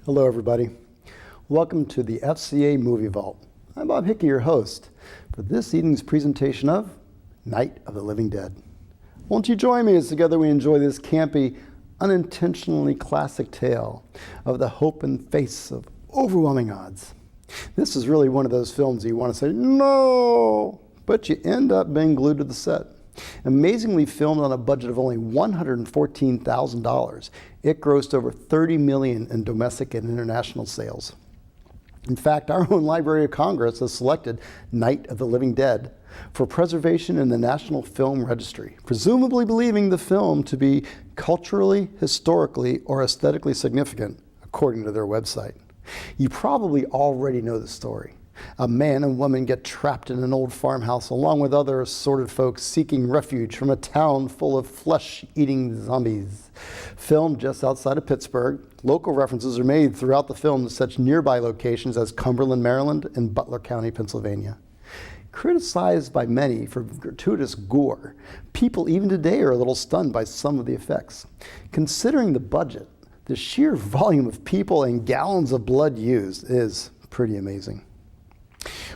Hello, everybody. Welcome to the FCA Movie Vault. I'm Bob Hickey, your host, for this evening's presentation of Night of the Living Dead. Won't you join me as together we enjoy this campy, unintentionally classic tale of the hope and face of overwhelming odds. This is really one of those films you want to say, no, but you end up being glued to the set. Amazingly filmed on a budget of only $114,000, it grossed over $30 million in domestic and international sales. In fact, our own Library of Congress has selected Night of the Living Dead for preservation in the National Film Registry, presumably believing the film to be culturally, historically, or aesthetically significant, according to their website. You probably already know the story. A man and woman get trapped in an old farmhouse along with other assorted folks seeking refuge from a town full of flesh-eating zombies. Filmed just outside of Pittsburgh, local references are made throughout the film to such nearby locations as Cumberland, Maryland, and Butler County, Pennsylvania. Criticized by many for gratuitous gore, people even today are a little stunned by some of the effects. Considering the budget, the sheer volume of people and gallons of blood used is pretty amazing.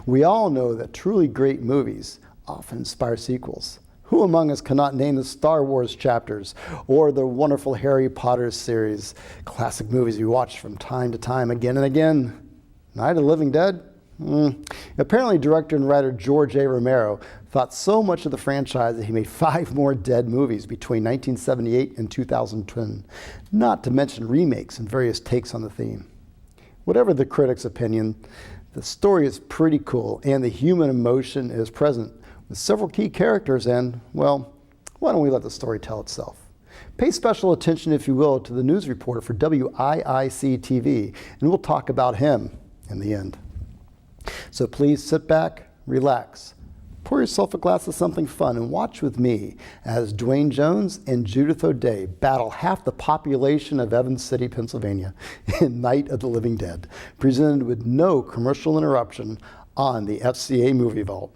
We all know that truly great movies often inspire sequels. Who among us cannot name the Star Wars chapters or the wonderful Harry Potter series, classic movies we watch from time to time again and again? Night of the Living Dead? Apparently, director and writer George A. Romero thought so much of the franchise that he made 5 more Dead movies between 1978 and 2010, not to mention remakes and various takes on the theme. Whatever the critics' opinion, the story is pretty cool, and the human emotion is present with several key characters, and, well, why don't we let the story tell itself? Pay special attention, if you will, to the news reporter for WIIC-TV, and we'll talk about him in the end. So please sit back, relax, pour yourself a glass of something fun, and watch with me as Dwayne Jones and Judith O'Dea battle half the population of Evans City, Pennsylvania in Night of the Living Dead, presented with no commercial interruption on the FCA Movie Vault.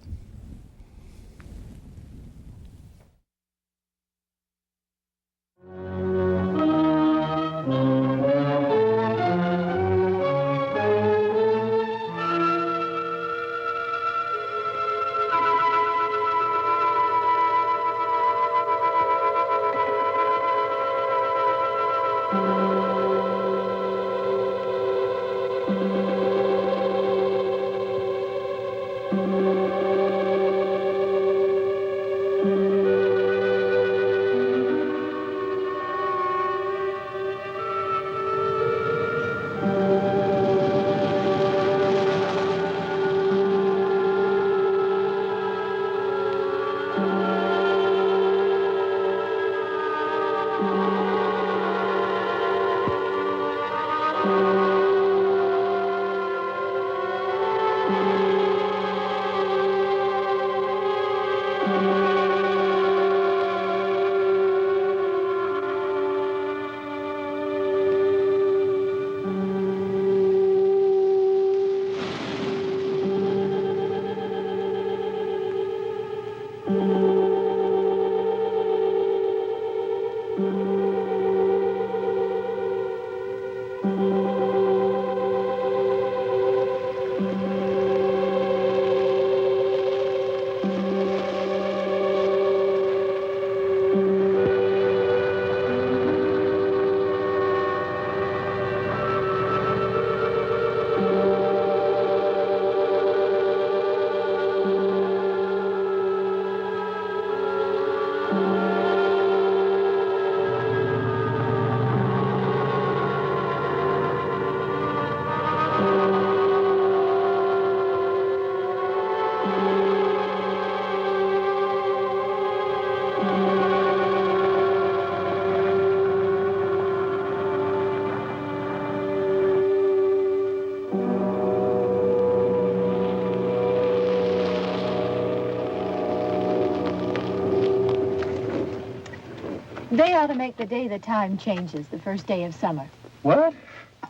They ought to make the day the time changes, the first day of summer. What?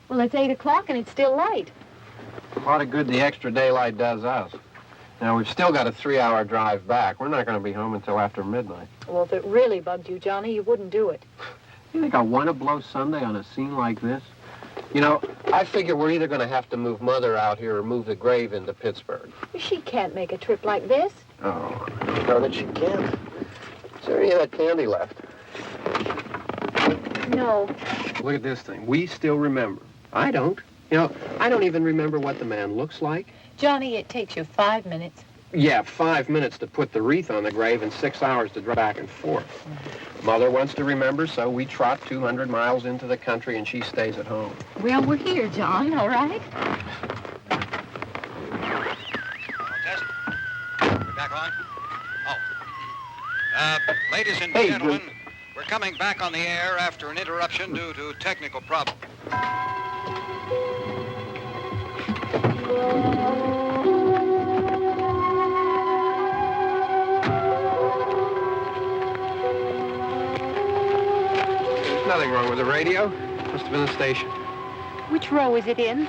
Well, it's 8 o'clock and it's still light. A lot of good the extra daylight does us. Now, we've still got a 3-hour drive back. We're not going to be home until after midnight. Well, if it really bugged you, Johnny, you wouldn't do it. You think I want to blow Sunday on a scene like this? You know, I figure we're either going to have to move Mother out here or move the grave into Pittsburgh. She can't make a trip like this. Oh, I know that she can't. Is there any of that candy left? No. Look at this thing. We still remember. I don't. You know, I don't even remember what the man looks like. Johnny, it takes you 5 minutes. Yeah, 5 minutes to put the wreath on the grave and 6 hours to drive back and forth. Mother wants to remember, so we trot 200 miles into the country and she stays at home. Well, we're here, John, all right? Test. We're back on? Oh. Ladies and Hey, gentlemen, we're coming back on the air after an interruption due to technical problem. There's nothing wrong with the radio. Must have been the station. Which row is it in?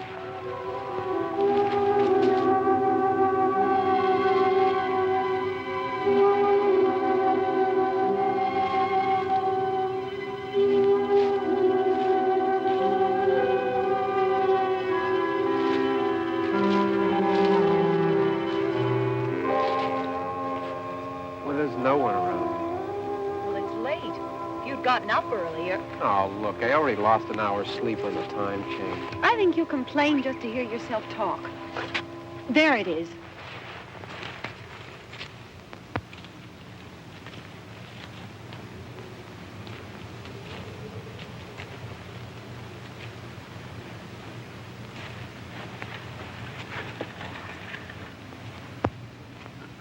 Well, there's no one around. Well, it's late. If you'd gotten up earlier. Oh, look, I already lost an hour's sleep on the time change. I think you complain just to hear yourself talk. There it is.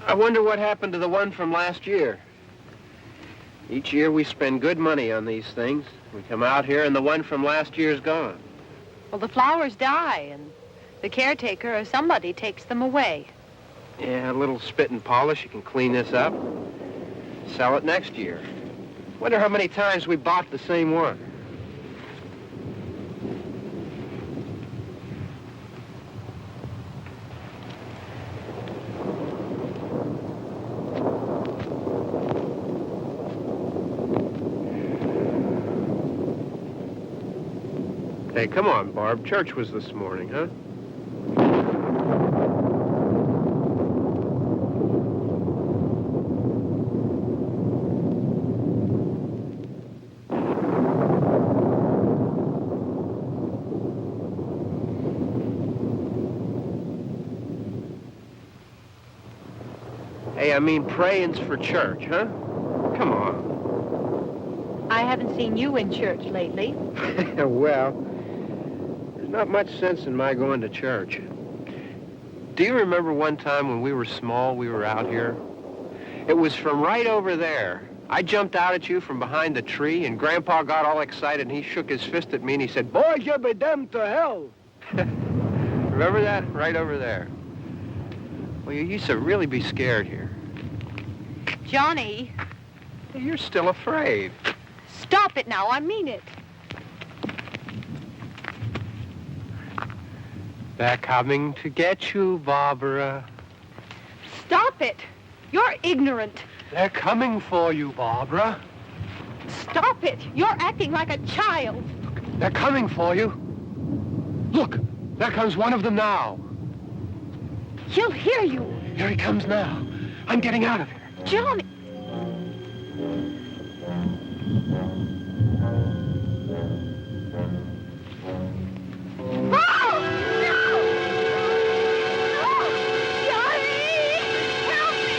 I wonder what happened to the one from last year. Each year we spend good money on these things. We come out here and the one from last year's gone. Well, the flowers die, and the caretaker or somebody takes them away. Yeah, a little spit and polish. You can clean this up. Sell it next year. Wonder how many times we bought the same one. Hey, come on, Barb. Church was this morning, huh? Hey, I mean, praying's for church, huh? Come on. I haven't seen you in church lately. Well, there's not much sense in my going to church. Do you remember one time when we were small, we were out here? It was from right over there. I jumped out at you from behind the tree, and Grandpa got all excited, and he shook his fist at me, and he said, "Boys, you'll be damned to hell." Remember that? Right over there. Well, you used to really be scared here. Johnny, You're still afraid. stop it now. I mean it. They're coming to get you, Barbara. Stop it. You're ignorant. They're coming for you, Barbara. Stop it. You're acting like a child. They're coming for you. Look, there comes one of them now. He'll hear you. Here he comes now. I'm getting out of here. Johnny. Oh! No! No! Johnny! Help me!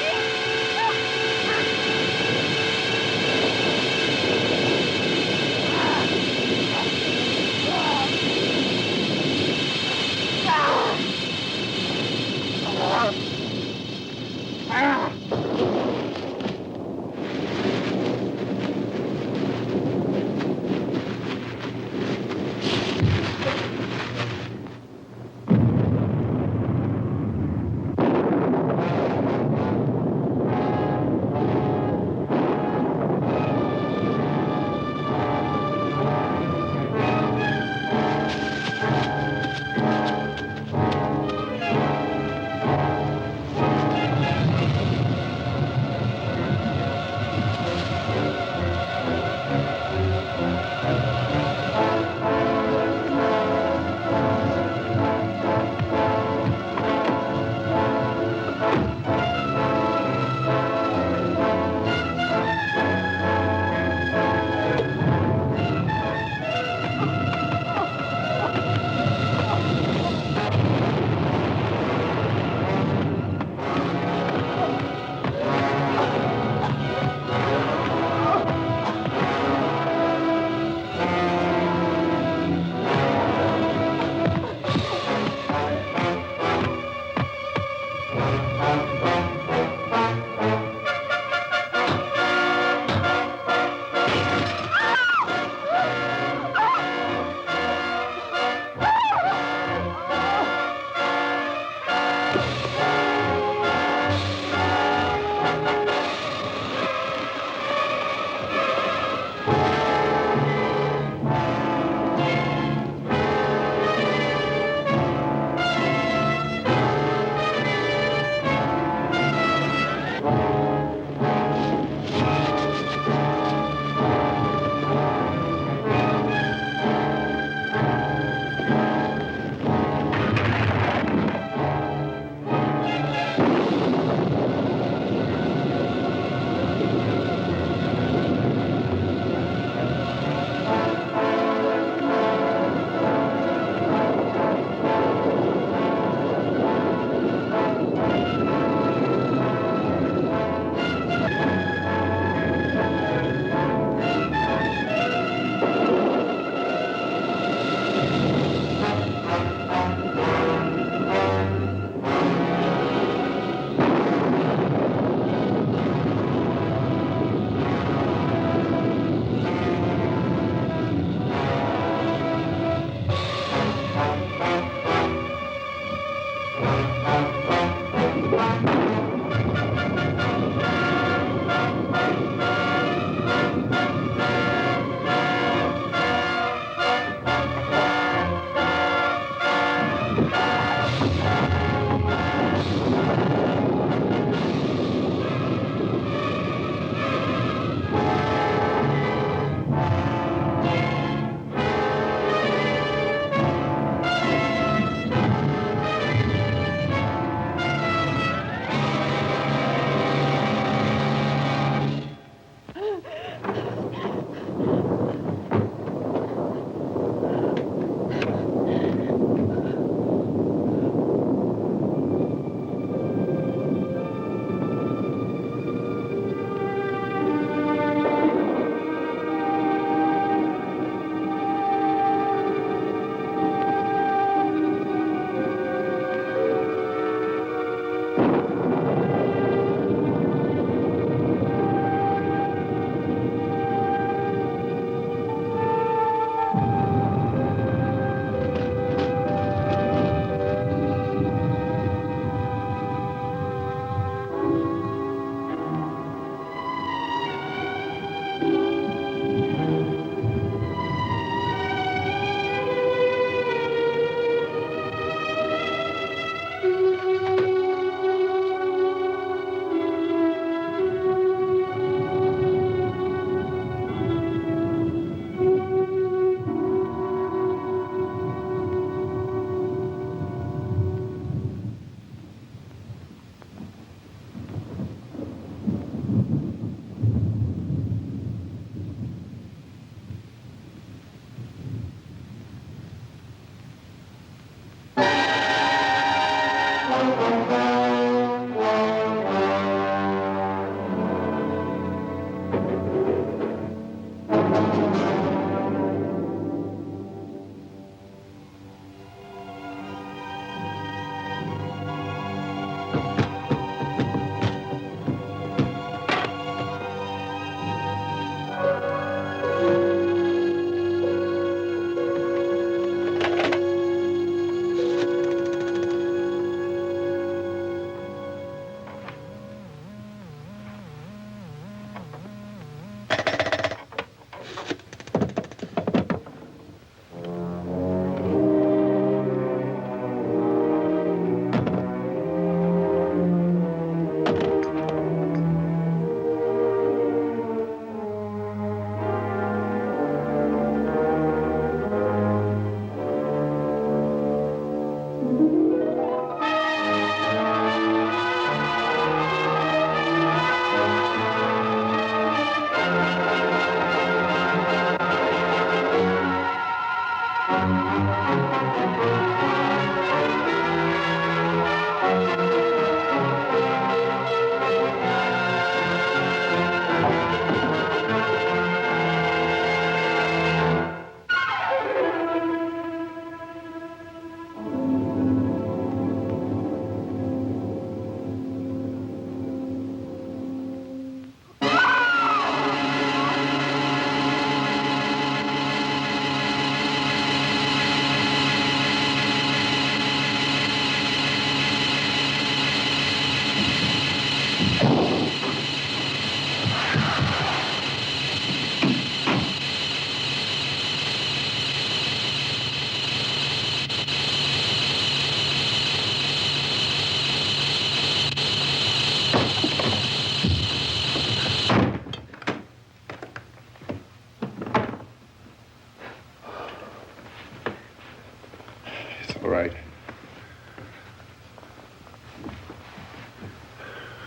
All right.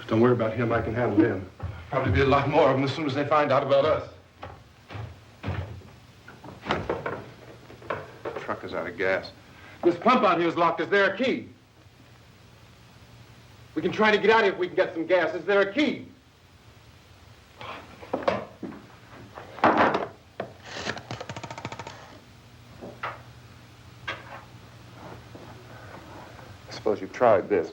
Don't worry about him. I can handle him. Probably be a lot more of them as soon as they find out about us. The truck is out of gas. This pump out here is locked. Is there a key? We can try to get out of here if we can get some gas. Is there a key? I suppose you've tried this.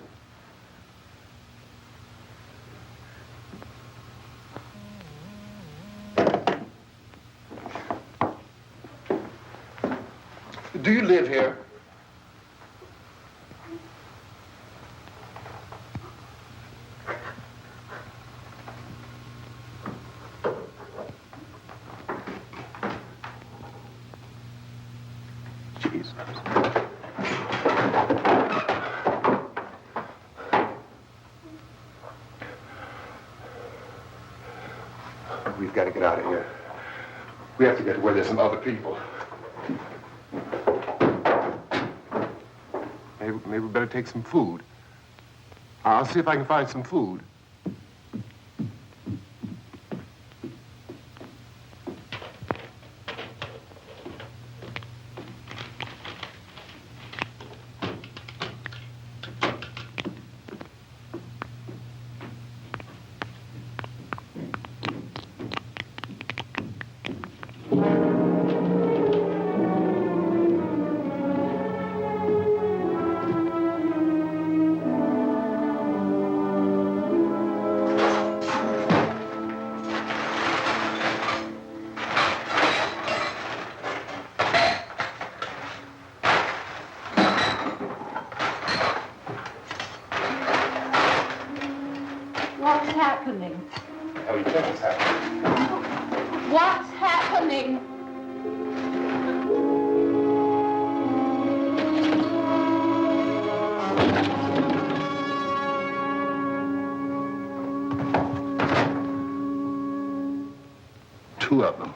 Do you live here? Jesus. We've got to get out of here. We have to get to where there's some other people. Maybe we better take some food. I'll see if I can find some food. What's happening? How do you think it's happening? What's happening? Two of them.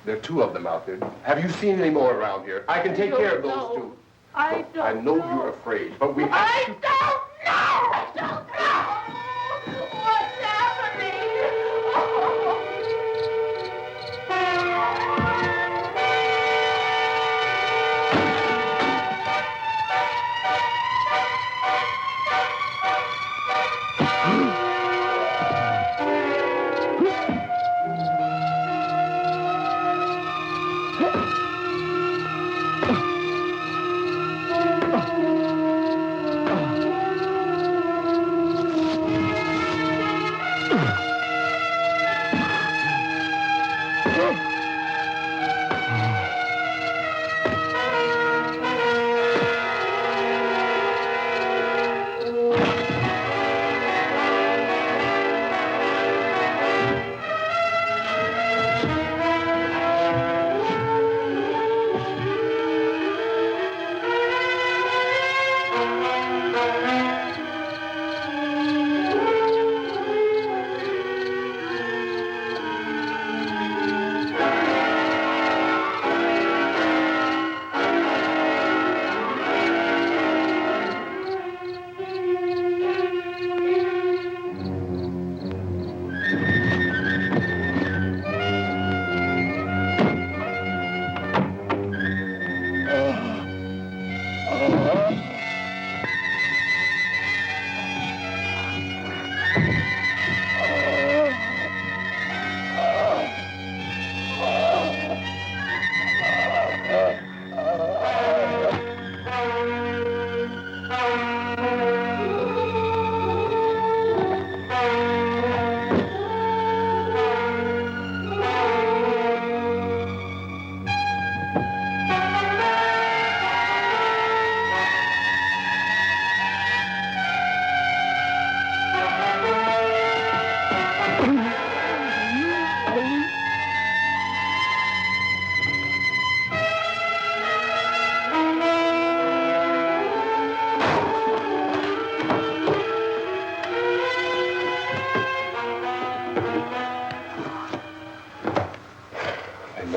There are two of them out there. Have you seen any more around here? I can take care of those two. I don't I know you're afraid, but we have I to... don't know! I don't know! What's happening?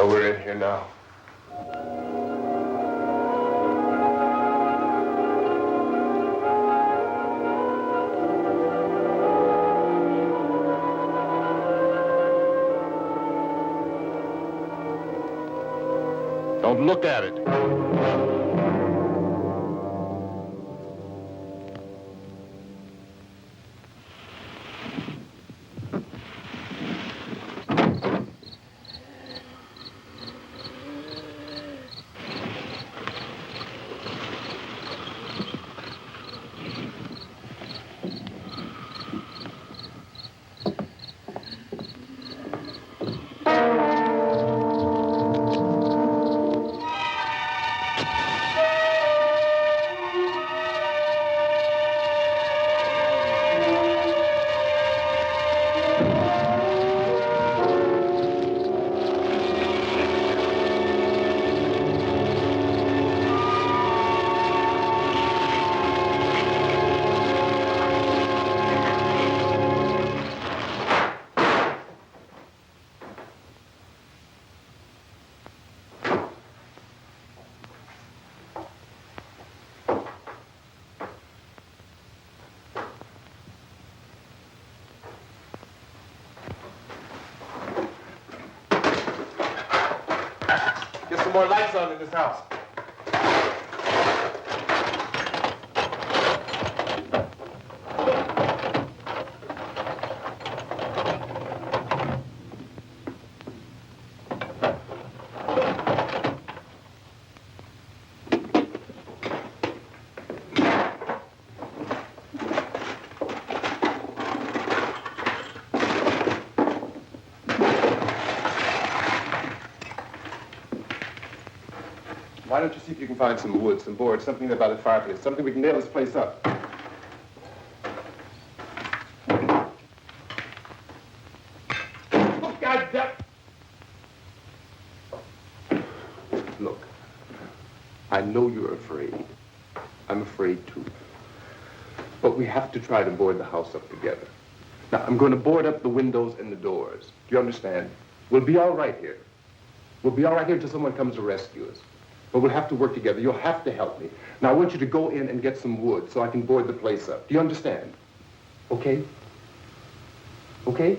Oh, we're in here now. Don't look at it. Get some more lights on in this house. Why don't you see if you can find some wood, some board, something about the fireplace, something we can nail this place up. Oh, God damn. Look, I know you're afraid. I'm afraid too. But we have to try to board the house up together. Now, I'm going to board up the windows and the doors. Do you understand? We'll be all right here. We'll be all right here until someone comes to rescue us. But we'll have to work together. You'll have to help me. Now, I want you to go in and get some wood so I can board the place up. Do you understand? Okay? Okay?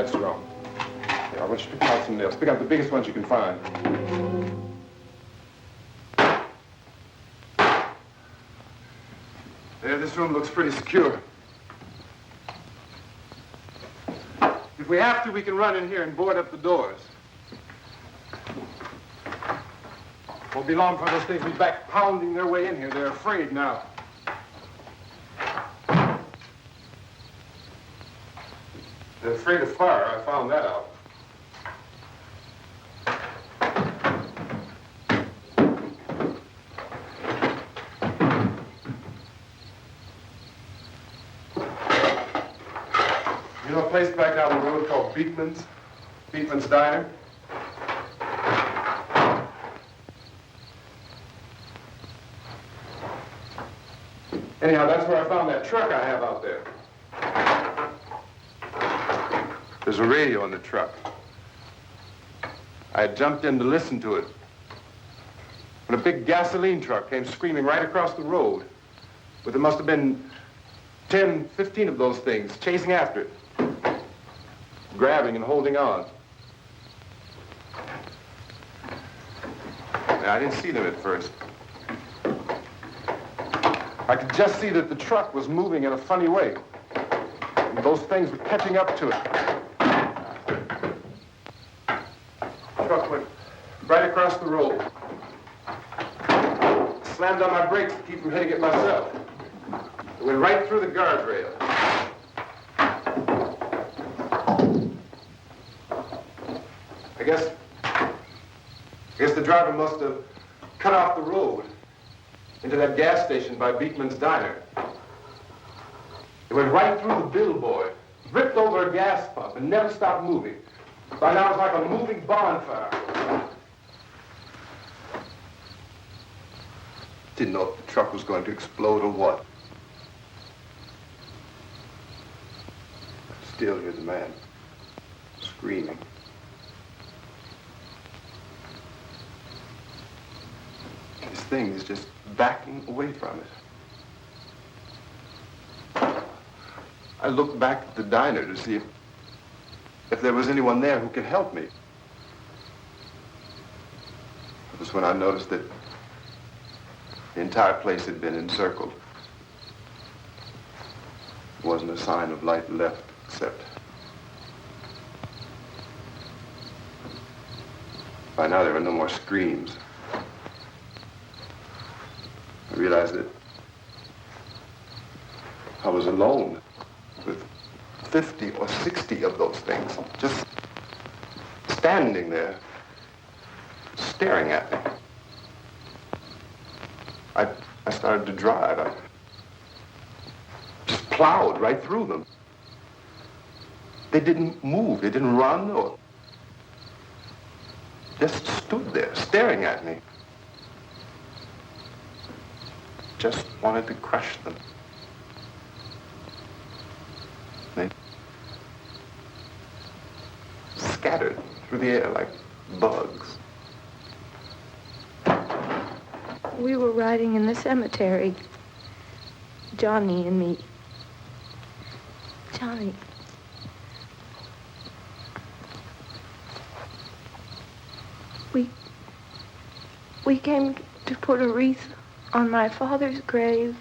That's wrong. Here, I want you to pick out some nails. Pick out the biggest ones you can find. There, this room looks pretty secure. If we have to, we can run in here and board up the doors. Won't be long before those things will be back pounding their way in here. They're afraid now. They're afraid of fire. I found that out. You know a place back down the road called Beekman's? Beekman's Diner? Anyhow, that's where I found that truck I have out there. There's a radio in the truck. I had jumped in to listen to it when a big gasoline truck came screaming right across the road with there must have been 10, 15 of those things chasing after it, grabbing and holding on. Now, I didn't see them at first. I could just see that the truck was moving in a funny way. And those things were catching up to it. The truck went right across the road. Slammed on my brakes to keep from hitting it myself. It went right through the guardrail. I guess the driver must have cut off the road into that gas station by Beekman's Diner. It went right through the billboard, ripped over a gas pump, and never stopped moving. By now, it's like a moving bonfire. Didn't know if the truck was going to explode or what. Still, here's a man screaming. This thing is just backing away from it. I looked back at the diner to see if there was anyone there who could help me. It was when I noticed that the entire place had been encircled. There wasn't a sign of light left except by now there were no more screams. I realized that I was alone with 50 or 60 of those things, just standing there, staring at me. I started to drive. I just plowed right through them. They didn't move. They didn't run or just stood there, staring at me. Just wanted to crush them. They scattered through the air like bugs. We were riding in the cemetery, Johnny and me. Johnny. We came to put a wreath on my father's grave.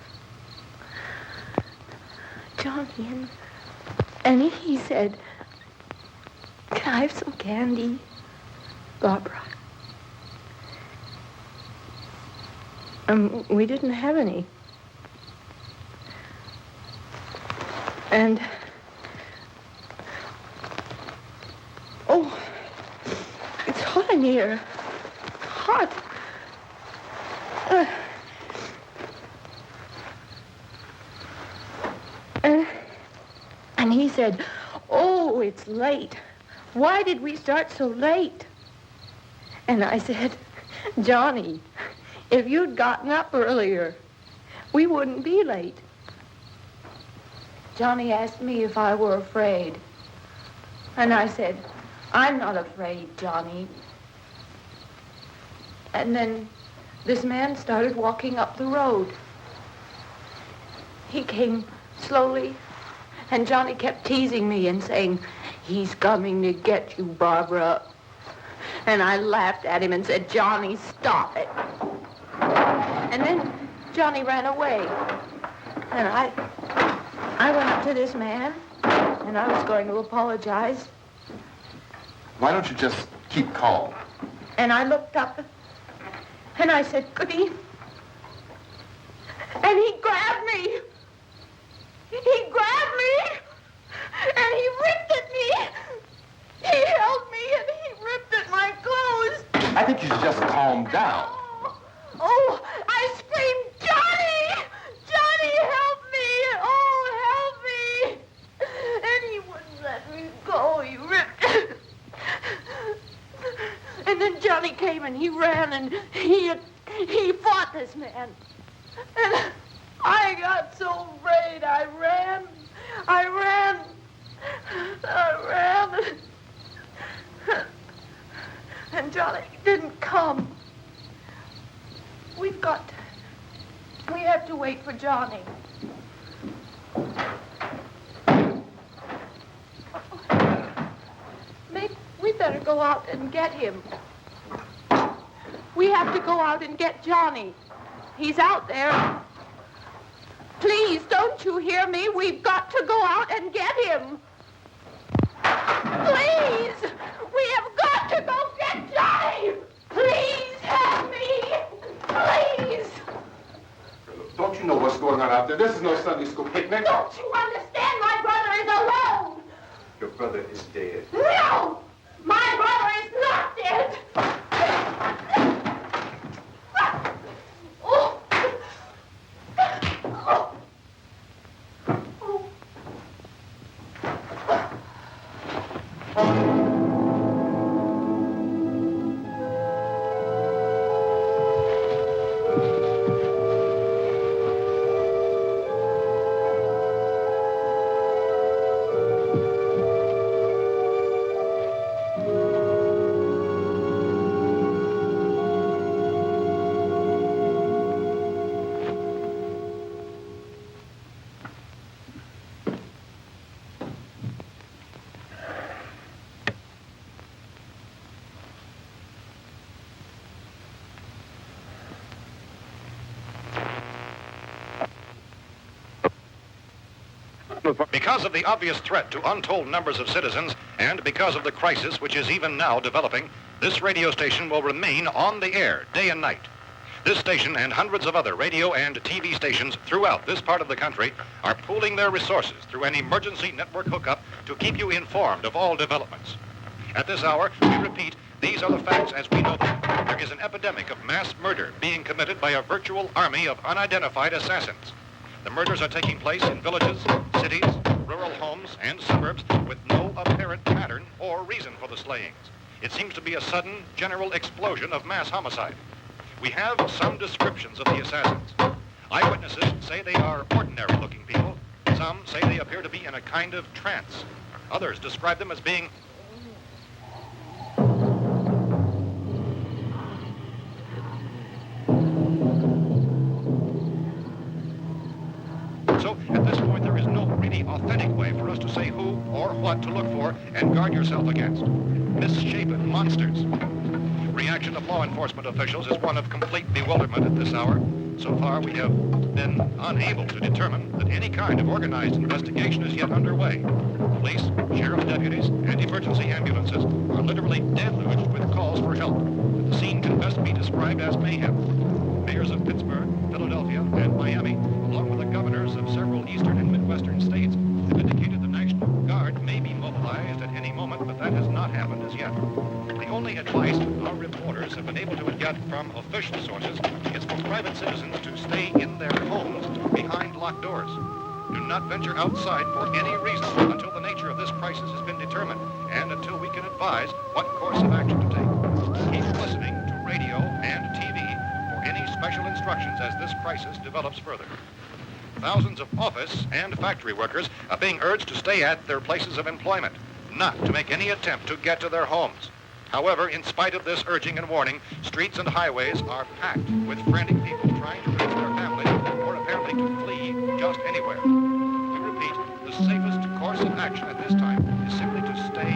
Johnny, and he said, "Can I have some candy, Barbara?" We didn't have any. And, oh, it's hot in here. Hot. And he said, "Oh, it's late. Why did we start so late?" And I said, "Johnny, if you'd gotten up earlier, we wouldn't be late." Johnny asked me if I were afraid. And I said, "I'm not afraid, Johnny." And then this man started walking up the road. He came slowly, and Johnny kept teasing me and saying, "He's coming to get you, Barbara." And I laughed at him and said, "Johnny, stop it." And then Johnny ran away. And I went up to this man, and I was going to apologize. Why don't you just keep calm? And I looked up, and I said, "Good evening." And he grabbed me. He grabbed me, and he ripped at me. He held me, and he ripped at my clothes. I think you should just calm down. Oh, I screamed, "Johnny! Johnny, help me! Oh, help me!" And he wouldn't let me go. He ripped. And then Johnny came and he ran and he fought this man. And I got so afraid. I ran. And Johnny didn't come. We have to wait for Johnny. Maybe we better go out and get him. We have to go out and get Johnny. He's out there. Please, don't you hear me? We've got to go out and get him. Please! We have got to go get Johnny! Please help me! Please! Don't you know what's going on out there? This is no Sunday school picnic. Don't you understand? My brother is alone! Your brother is dead. No! My brother is not dead! Oh. Oh. Because of the obvious threat to untold numbers of citizens and because of the crisis which is even now developing, this radio station will remain on the air day and night. This station and hundreds of other radio and TV stations throughout this part of the country are pooling their resources through an emergency network hookup to keep you informed of all developments. At this hour, we repeat, these are the facts as we know them. There is an epidemic of mass murder being committed by a virtual army of unidentified assassins. The murders are taking place in villages, cities, rural homes, and suburbs with no apparent pattern or reason for the slayings. It seems to be a sudden, general explosion of mass homicide. We have some descriptions of the assassins. Eyewitnesses say they are ordinary-looking people. Some say they appear to be in a kind of trance. Others describe them as being So, at this point, there is no really authentic way for us to say who or what to look for and guard yourself against. Misshapen monsters. Reaction of law enforcement officials is one of complete bewilderment at this hour. So far, we have been unable to determine that any kind of organized investigation is yet underway. Police, sheriff deputies, and emergency ambulances are literally deluged with calls for help. The scene can best be described as mayhem. Mayors of Pittsburgh, Philadelphia, and Miami, along with the governors of several eastern and midwestern states, have indicated the National Guard may be mobilized at any moment, but that has not happened as yet. The only advice our reporters have been able to get from official sources is for private citizens to stay in their homes behind locked doors. Do not venture outside for any reason until the nature of this crisis has been determined and until we can advise what course of action to take. Keep listening to radio and TV for any special instructions as this crisis develops further. Thousands of office and factory workers are being urged to stay at their places of employment, not to make any attempt to get to their homes. However, in spite of this urging and warning, streets and highways are packed with frantic people trying to reach their families or apparently to flee just anywhere. We repeat, the safest course of action at this time is simply to stay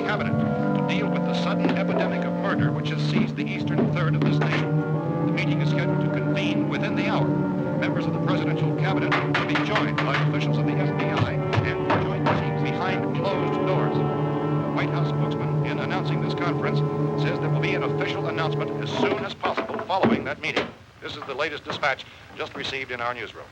cabinet to deal with the sudden epidemic of murder which has seized the eastern third of this nation. The meeting is scheduled to convene within the hour. Members of the presidential cabinet will be joined by officials of the FBI and joint teams behind closed doors. The White House spokesman, in announcing this conference, says there will be an official announcement as soon as possible following that meeting. This is the latest dispatch just received in our newsroom.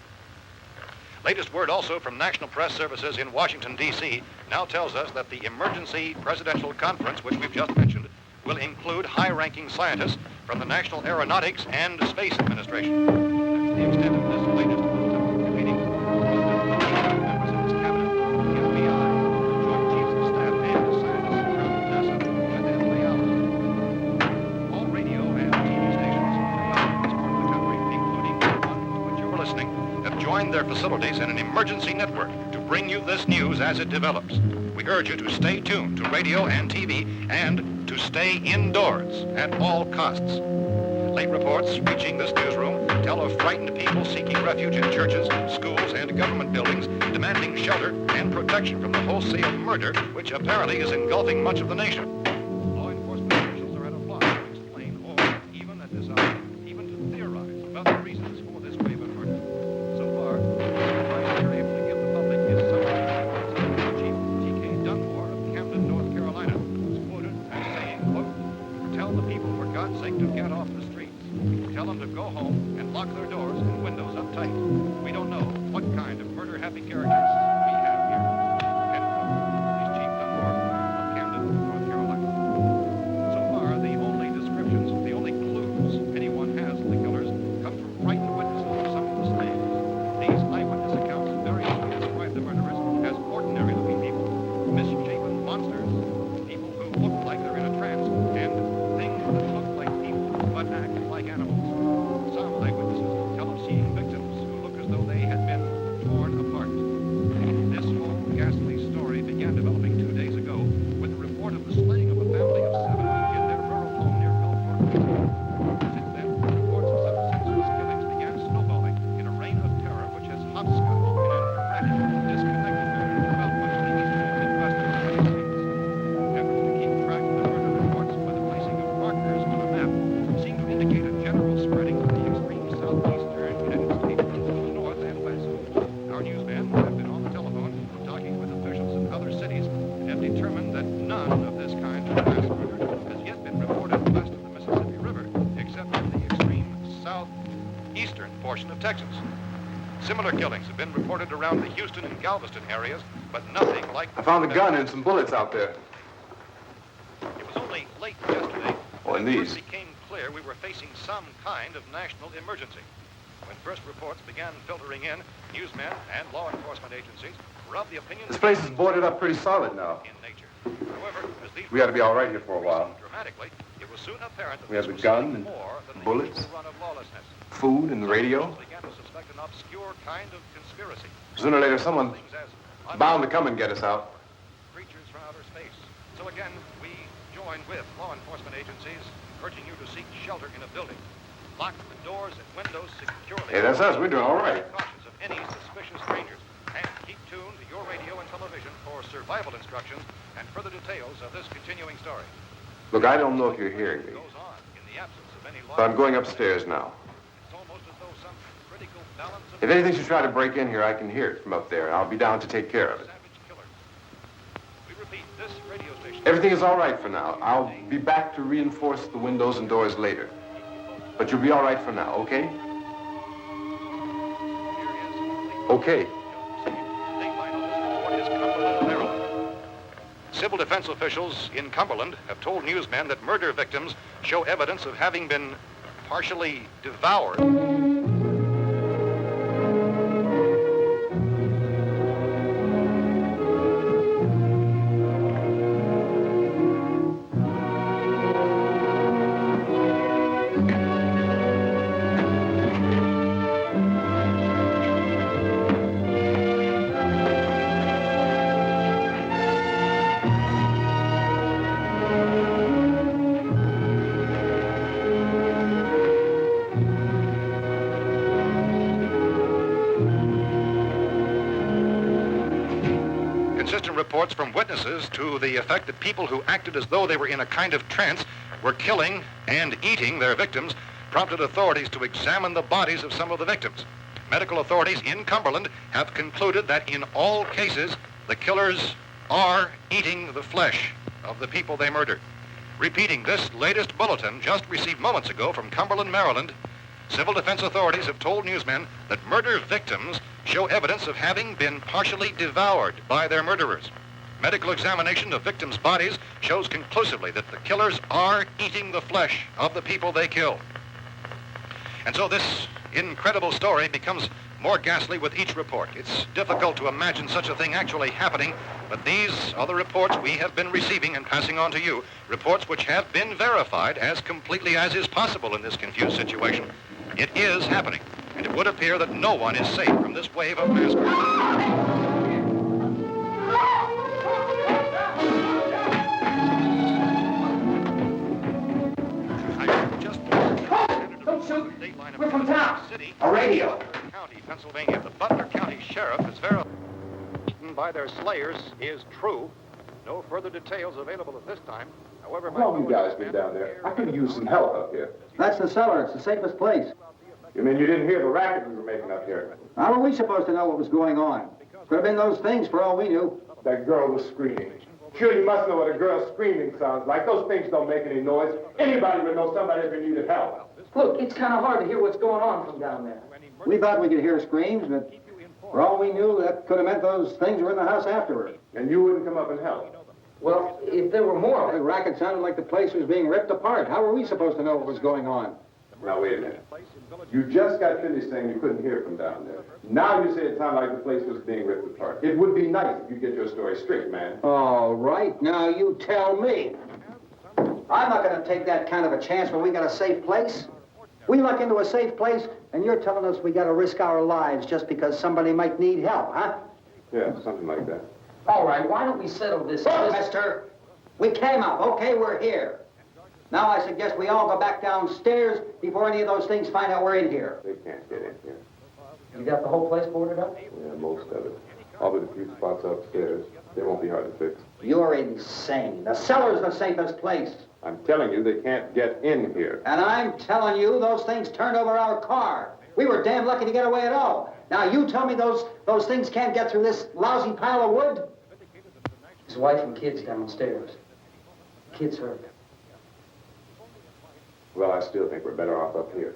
Latest word also from National Press Services in Washington, D.C. now tells us that the emergency presidential conference, which we've just mentioned, will include high-ranking scientists from the National Aeronautics and Space Administration. That's the extent of this latest bulletin. Meeting members of his cabinet, the FBI, Joint Chiefs of Staff, and scientists from NASA within the hour. All radio and TV stations throughout this part of the country, including the one to which you were listening, have joined their facilities in an emergency network to bring you this news as it develops. We urge you to stay tuned to radio and TV and to stay indoors at all costs. Late reports reaching this newsroom tell of frightened people seeking refuge in churches, schools, and government buildings, demanding shelter and protection from the wholesale murder which apparently is engulfing much of the nation. Law enforcement officials are at a loss to explain or, even at this hour, even to theorize about the reasons for this wave of murder. So far, the advice they're able to give the public is something Chief T.K. Dunmore of Camden, North Carolina, who's quoted as saying, quote, "Tell the people, for God's sake, to get off the streets. Tell them to go home and lock their doors and windows up tight. We don't know what kind of murder-happy characters we have here." End quote. He's Chief Dunmore of Camden, North Carolina. So far, the only descriptions, the only clues anyone has of the killers come from frightened witnesses of some of the slaves. These eyewitness accounts variously describe the murderers as ordinary-looking people, misshapen monsters, people who look like they're in a trance, and things that look like people but act like animals. Some eyewitnesses tell of seeing victims who look as though they had been torn apart. This whole ghastly story began developing 2 days ago with the report of the slaying of a family of 7 in their rural home near Gulfport. Since then, reports of such senseless killings began snowballing in a reign of terror which has hopscotched in an erratic, disconnected manner throughout much of the eastern and midwestern United States. Efforts to keep track of the murder reports by the placing of markers on a map seem to indicate a general spreading of the extreme southeastern United States to the north and west. Our newsmen have been on the telephone talking with officials in other cities and have determined that none of this kind of mass murder has yet been reported west of the Mississippi River, except in the extreme southeastern portion of Texas. Similar killings have been reported around the Houston and Galveston areas, but nothing like... I found a gun and some bullets out there. It was only late yesterday Oh, and that it these. first became clear we were facing some kind of national emergency. When first reports began filtering in, newsmen and law enforcement agencies were of the opinion This place is boarded up pretty solid now. in nature. However, as these We ought to be all right here for a while. increased dramatically, it was soon apparent that We have this the was gun something and more than the bullets. usual run of lawlessness. Food and the radio. Some began to suspect an obscure kind of conspiracy. Sooner or later, someone Things as bound to come and get us out. creatures from outer space. So again, we join with law enforcement agencies, urging you to seek shelter in a building. Lock the doors and windows securely. Hey, that's us. We're doing all right. Cautious of any suspicious strangers. And keep tuned to your radio and television for survival instructions and further details of this continuing story. Look, I don't know if you're hearing me, Goes on in the absence of any law. but I'm going upstairs now. It's almost as though some critical balance of If anything should try to break in here, I can hear it from up there, and I'll be down to take care of it. savage killers. We repeat, this radio station. Everything is all right for now. I'll be back to reinforce the windows and doors later. But you'll be all right for now, okay? Okay. Civil defense officials in Cumberland have told newsmen that murder victims show evidence of having been partially devoured. consistent reports from witnesses to the effect that people who acted as though they were in a kind of trance were killing and eating their victims prompted authorities to examine the bodies of some of the victims. Medical authorities in Cumberland have concluded that in all cases, the killers are eating the flesh of the people they murdered. Repeating this latest bulletin just received moments ago from Cumberland, Maryland, civil defense authorities have told newsmen that murder victims show evidence of having been partially devoured by their murderers. Medical examination of victims' bodies shows conclusively that the killers are eating the flesh of the people they killed. And so this incredible story becomes more ghastly with each report. It's difficult to imagine such a thing actually happening, but these are the reports we have been receiving and passing on to you, reports which have been verified as completely as is possible in this confused situation. It is happening, and it would appear that no one is safe from this wave of mass murder. We're from town. A radio. County, Pennsylvania. The Butler County Sheriff is verified by their slayers is true. No further details available at this time. However, How long you guys been down there? I could use some help up here. That's the cellar. It's the safest place. You mean you didn't hear the racket we were making up here? How are we supposed to know what was going on? Could have been those things for all we knew. That girl was screaming. Sure, you must know what a girl screaming sounds like. Those things don't make any noise. Anybody would know somebody ever needed help. Look, it's kind of hard to hear what's going on from down there. We thought we could hear screams, but for all we knew, that could have meant those things were in the house afterward. And you wouldn't come up and help. Well, if there were more... The racket sounded like the place was being ripped apart. How were we supposed to know what was going on? Now, wait a minute. You just got finished saying you couldn't hear from down there. Now you say it sounded like the place was being ripped apart. It would be nice if you get your story straight, man. All right, now you tell me. I'm not going to take that kind of a chance when we got a safe place. We luck into a safe place, and you're telling us we got to risk our lives just because somebody might need help, huh? Yeah, something like that. All right, why don't we settle this? Look, mister, we came up. Okay, we're here. Now I suggest we all go back downstairs before any of those things find out we're in here. They can't get in here. You got the whole place boarded up? Yeah, most of it. All but a few spots upstairs. They won't be hard to fix. You're insane. The cellar's the safest place. I'm telling you, they can't get in here. And I'm telling you, those things turned over our car. We were damn lucky to get away at all. Now you tell me those things can't get through this lousy pile of wood? His wife and kids downstairs. Kids hurt. Well, I still think we're better off up here.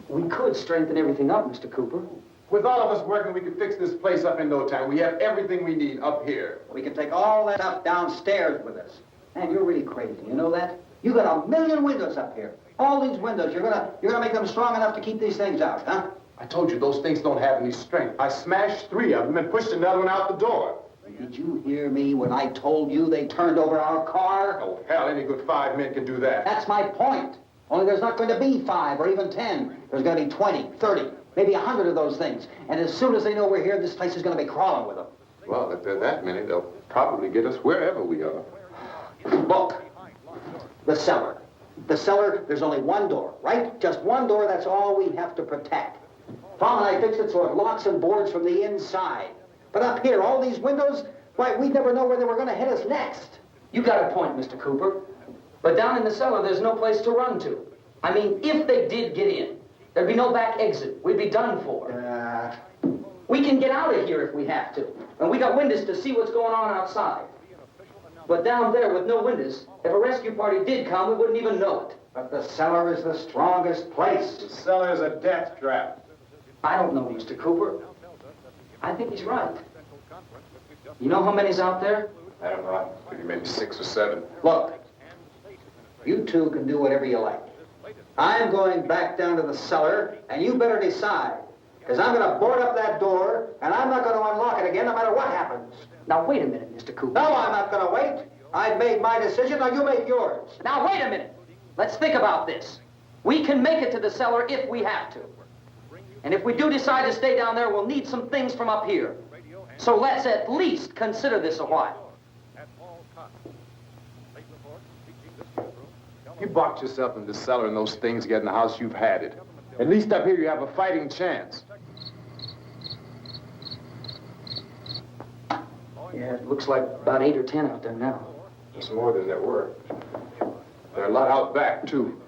We could strengthen everything up, Mr. Cooper. With all of us working, we could fix this place up in no time. We have everything we need up here. We can take all that stuff downstairs with us. Man, you're really crazy. You know that? You got 1 million windows up here. All these windows, you're gonna make them strong enough to keep these things out, huh? I told you those things don't have any strength. I smashed 3 of them and pushed another one out the door. Did you hear me when I told you they turned over our car? Oh, hell, any good 5 men can do that. That's my point. Only there's not going to be 5 or even 10. There's going to be 20, 30, maybe 100 of those things. And as soon as they know we're here, this place is going to be crawling with them. Well, if there are that many, they'll probably get us wherever we are. Look, the cellar. The cellar, there's only one door, right? Just one door, that's all we have to protect. Tom and I fixed it so it locks and boards from the inside. But up here, all these windows, why, we'd never know where they were going to hit us next. You got a point, Mr. Cooper. But down in the cellar, there's no place to run to. I mean, if they did get in, there'd be no back exit. We'd be done for. We can get out of here if we have to. And we got windows to see what's going on outside. But down there with no windows, if a rescue party did come, we wouldn't even know it. But the cellar is the strongest place. The cellar is a death trap. I don't know, Mr. Cooper. I think he's right. You know how many's out there? I don't know. Maybe 6 or 7. Look, you two can do whatever you like. I'm going back down to the cellar, and you better decide. Because I'm going to board up that door, and I'm not going to unlock it again no matter what happens. Now, wait a minute, Mr. Cooper. No, I'm not going to wait. I've made my decision, now you make yours. Now, wait a minute. Let's think about this. We can make it to the cellar if we have to. And if we do decide to stay down there, we'll need some things from up here. So let's at least consider this a while. You box yourself in the cellar and those things get in the house, you've had it. At least up here you have a fighting chance. Yeah, it looks like about 8 or 10 out there now. It's more than there were. There are a lot out back, too.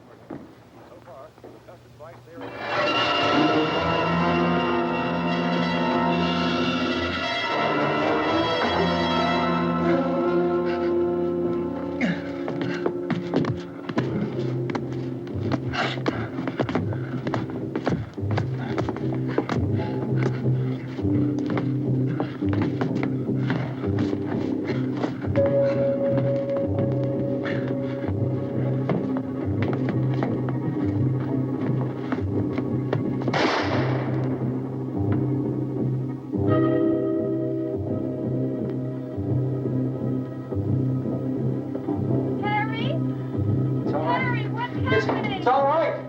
It's all right.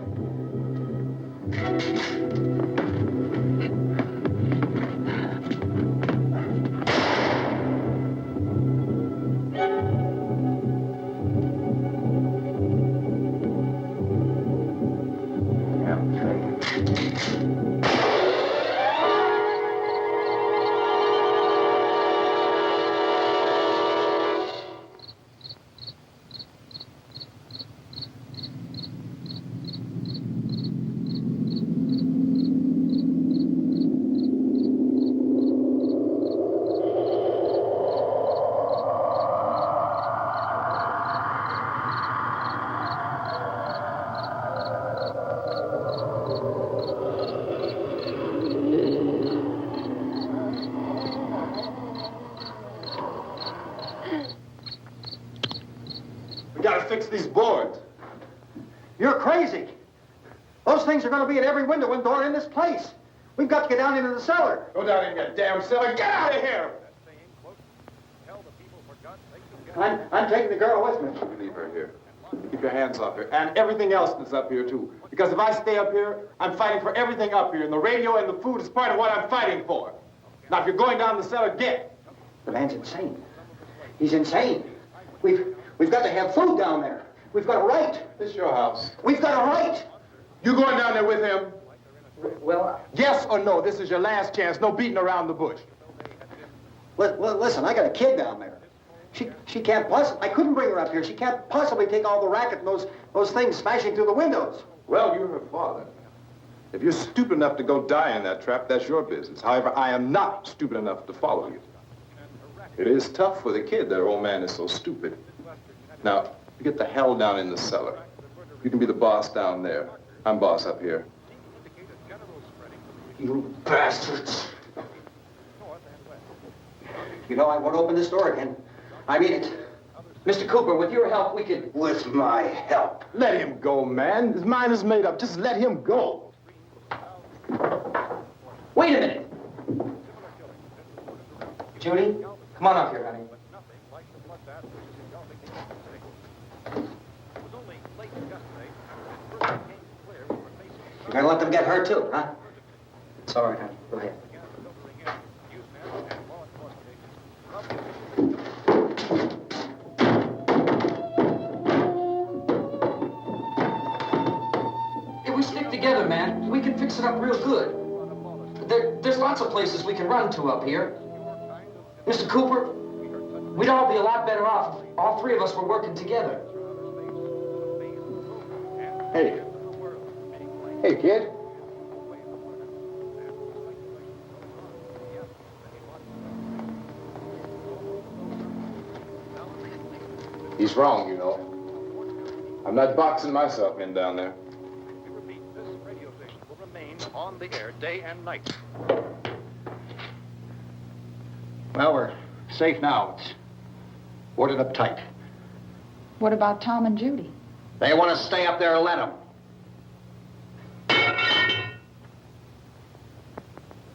We gotta fix these boards. You're crazy. Those things are going to be at every window and door in this place. We've got to get down into the cellar. Go down in your damn cellar. Get out of here! I'm taking the girl with me. You leave her here. Keep your hands off her. And everything else that's up here, too. Because if I stay up here, I'm fighting for everything up here. And the radio and the food is part of what I'm fighting for. Now, if you're going down the cellar, get. The man's insane. He's insane. We've got to have food down there. We've got a right. This is your house. We've got a right. You going down there with him? Well, Yes or no? This is your last chance. No beating around the bush. Listen, I got a kid down there. She can't possibly, I couldn't bring her up here. She can't possibly take all the racket and those things smashing through the windows. Well, you're her father. If you're stupid enough to go die in that trap, that's your business. However, I am not stupid enough to follow you. It is tough for the kid that old man is so stupid. Now, you get the hell down in the cellar. You can be the boss down there. I'm boss up here. You bastards. You know, I won't open this door again. I mean it. Mr. Cooper, with your help, we could... With my help. Let him go, man. His mind is made up. Just let him go. Wait a minute. Judy, come on up here, honey. You're gonna let them get hurt too, huh? It's all right, honey. Go ahead. If we stick together, man, we can fix it up real good. There's lots of places we can run to up here. Mr. Cooper, we'd all be a lot better off if all three of us were working together. Hey. Hey, kid. He's wrong, you know. I'm not boxing myself in down there. We repeat, this radio station will remain on the air day and night. Well, we're safe now. It's boarded up tight. What about Tom and Judy? They want to stay up there and let them.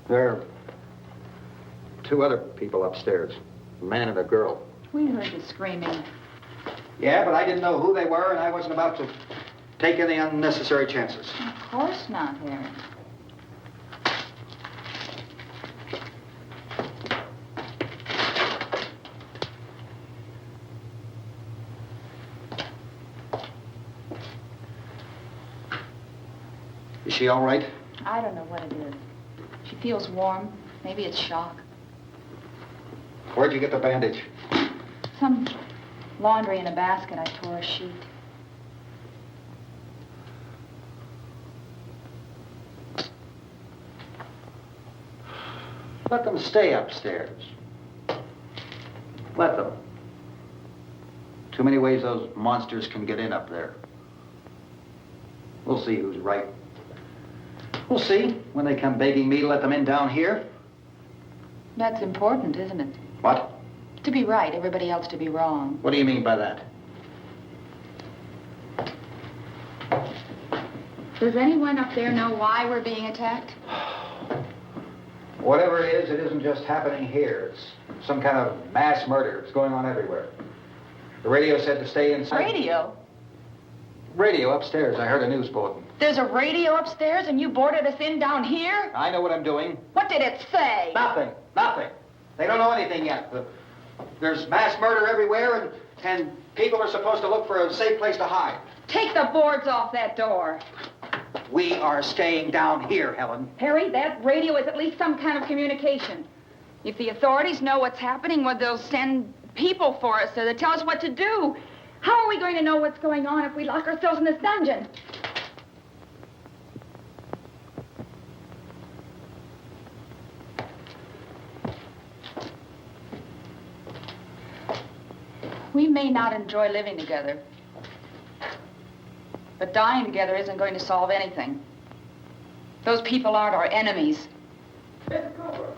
There are two other people upstairs, a man and a girl. We heard the screaming. Yeah, but I didn't know who they were, and I wasn't about to take any unnecessary chances. Of course not, Harry. Is she all right? I don't know what it is. She feels warm. Maybe it's shock. Where'd you get the bandage? Some laundry in a basket. I tore a sheet. Let them stay upstairs. Let them. Too many ways those monsters can get in up there. We'll see who's right. We'll see when they come begging me to let them in down here. That's important, isn't it? What? To be right, everybody else to be wrong. What do you mean by that? Does anyone up there know why we're being attacked? Whatever it isn't just happening here. It's some kind of mass murder. It's going on everywhere. The radio said to stay inside. Radio? Radio upstairs. I heard a news bulletin. There's a radio upstairs and you boarded us in down here? I know what I'm doing. What did it say? Nothing. Nothing. They don't know anything yet. There's mass murder everywhere, and people are supposed to look for a safe place to hide. Take the boards off that door. We are staying down here, Helen. Harry, that radio is at least some kind of communication. If the authorities know what's happening, well, they'll send people for us so they'll tell us what to do. How are we going to know what's going on if we lock ourselves in this dungeon? We may not enjoy living together, but dying together isn't going to solve anything. Those people aren't our enemies. Mr. Cooper!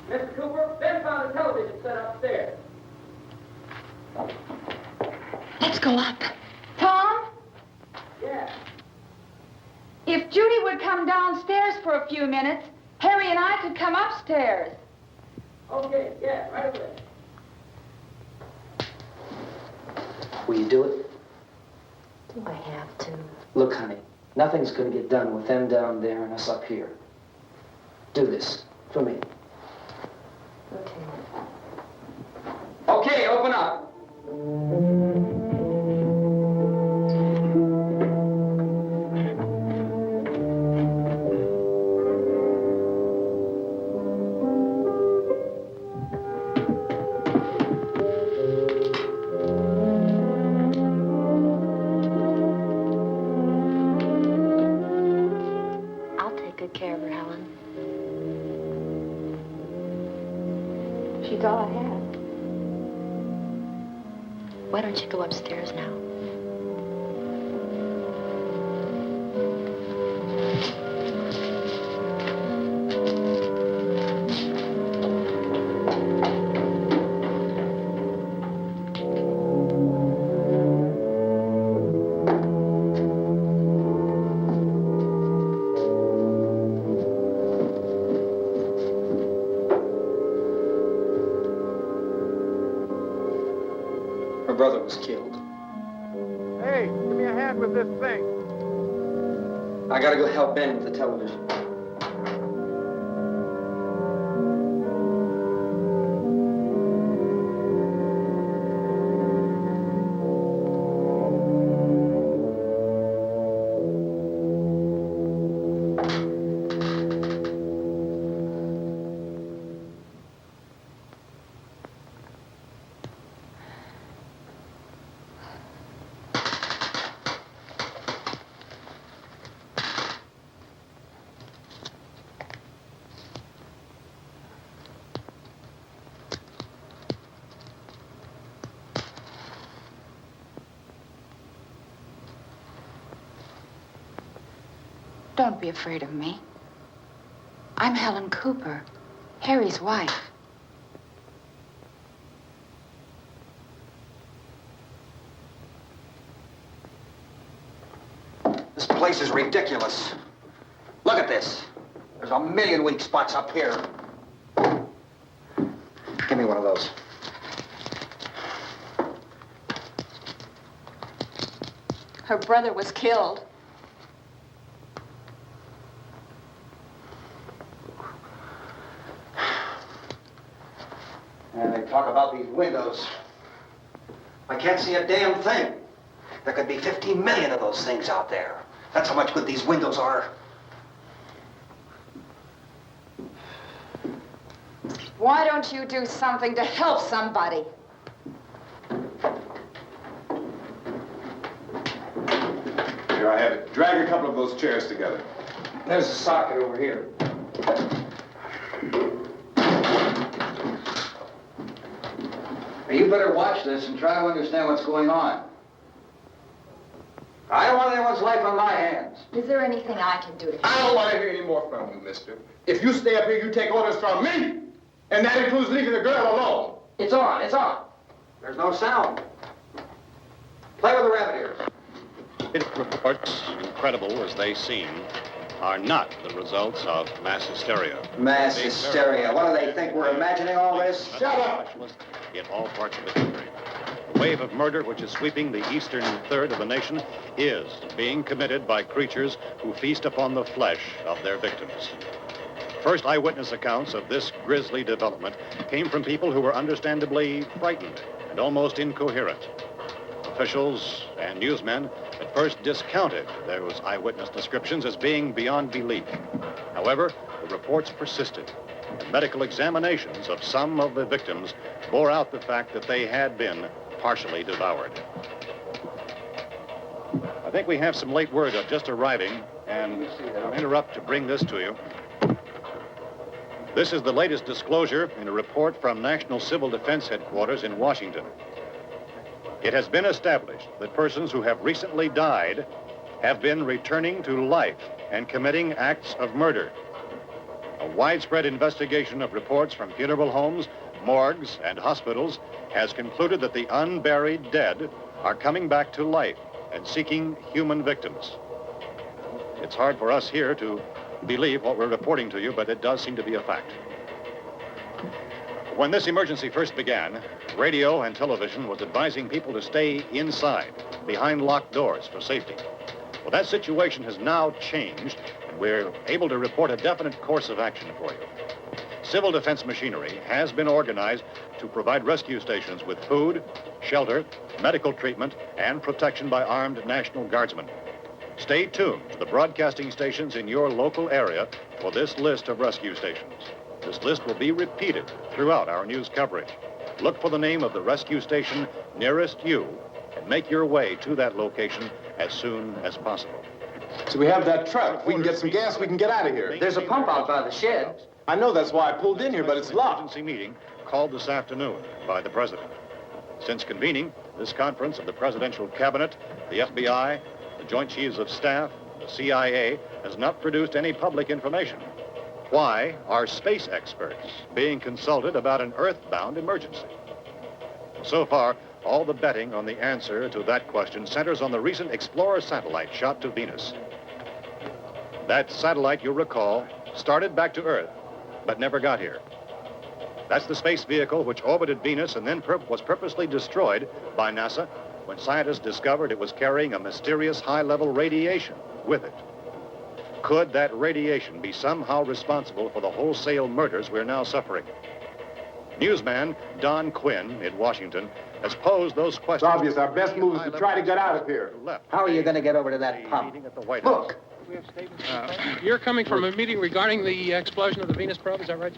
Mr. Cooper, Ben found a television set upstairs. Let's go up. Tom, Yeah. if Judy would come downstairs for a few minutes, Harry and I could come upstairs. Okay, yeah, right away. Will you do it? Do I have to? Look, honey, nothing's gonna get done with them down there and us up here. Do this for me. Okay. Okay, open up. I'll take good care of her, Helen. She's all I have. Why don't you go upstairs now? Her brother was killed. Hey, give me a hand with this thing. I gotta go help Ben with the television. Don't be afraid of me. I'm Helen Cooper, Harry's wife. This place is ridiculous. Look at this. There's a million weak spots up here. Give me one of those. Her brother was killed. And they talk about these windows. I can't see a damn thing. There could be 15 million of those things out there. That's how much good these windows are. Why don't you do something to help somebody? Here I have it. Drag a couple of those chairs together. There's a socket over here. You better watch this and try to understand what's going on. I don't want anyone's life on my hands. Is there anything I can do to help? I don't want to hear any more from you, mister. If you stay up here, you take orders from me. And that includes leaving the girl alone. It's on, it's on. There's no sound. Play with the rabbit ears. Reports, incredible as they seem, are not the results of mass hysteria. Mass hysteria. What do they think? We're imagining all this? Shut up! In all parts of the country. The wave of murder which is sweeping the eastern third of the nation is being committed by creatures who feast upon the flesh of their victims. First eyewitness accounts of this grisly development came from people who were understandably frightened and almost incoherent. Officials and newsmen at first discounted those eyewitness descriptions as being beyond belief. However, the reports persisted, and medical examinations of some of the victims bore out the fact that they had been partially devoured. I think we have some late word just arriving, and I'll interrupt to bring this to you. This is the latest disclosure in a report from National Civil Defense Headquarters in Washington. It has been established that persons who have recently died have been returning to life and committing acts of murder. A widespread investigation of reports from funeral homes, morgues, and hospitals has concluded that the unburied dead are coming back to life and seeking human victims. It's hard for us here to believe what we're reporting to you, but it does seem to be a fact. When this emergency first began, radio and television was advising people to stay inside, behind locked doors for safety. Well, that situation has now changed, and we're able to report a definite course of action for you. Civil defense machinery has been organized to provide rescue stations with food, shelter, medical treatment, and protection by armed National Guardsmen. Stay tuned to the broadcasting stations in your local area for this list of rescue stations. This list will be repeated throughout our news coverage. Look for the name of the rescue station nearest you and make your way to that location as soon as possible. So we have that truck. If we can get some gas, we can get out of here. There's a pump out by the shed. I know, that's why I pulled in here, but it's locked. Emergency meeting called this afternoon by the president. Since convening this conference of the presidential cabinet, the FBI, the Joint Chiefs of Staff, the CIA has not produced any public information. Why are space experts being consulted about an earthbound emergency? So far, all the betting on the answer to that question centers on the recent Explorer satellite shot to Venus. That satellite, you'll recall, started back to Earth, but never got here. That's the space vehicle which orbited Venus and then was purposely destroyed by NASA when scientists discovered it was carrying a mysterious high-level radiation with it. Could that radiation be somehow responsible for the wholesale murders we're now suffering? Newsman Don Quinn in Washington has posed those questions. It's obvious our best move is to try to get out of here. How are you going to get over to that pump? Look. You're coming from a meeting regarding the explosion of the Venus probe, is that right?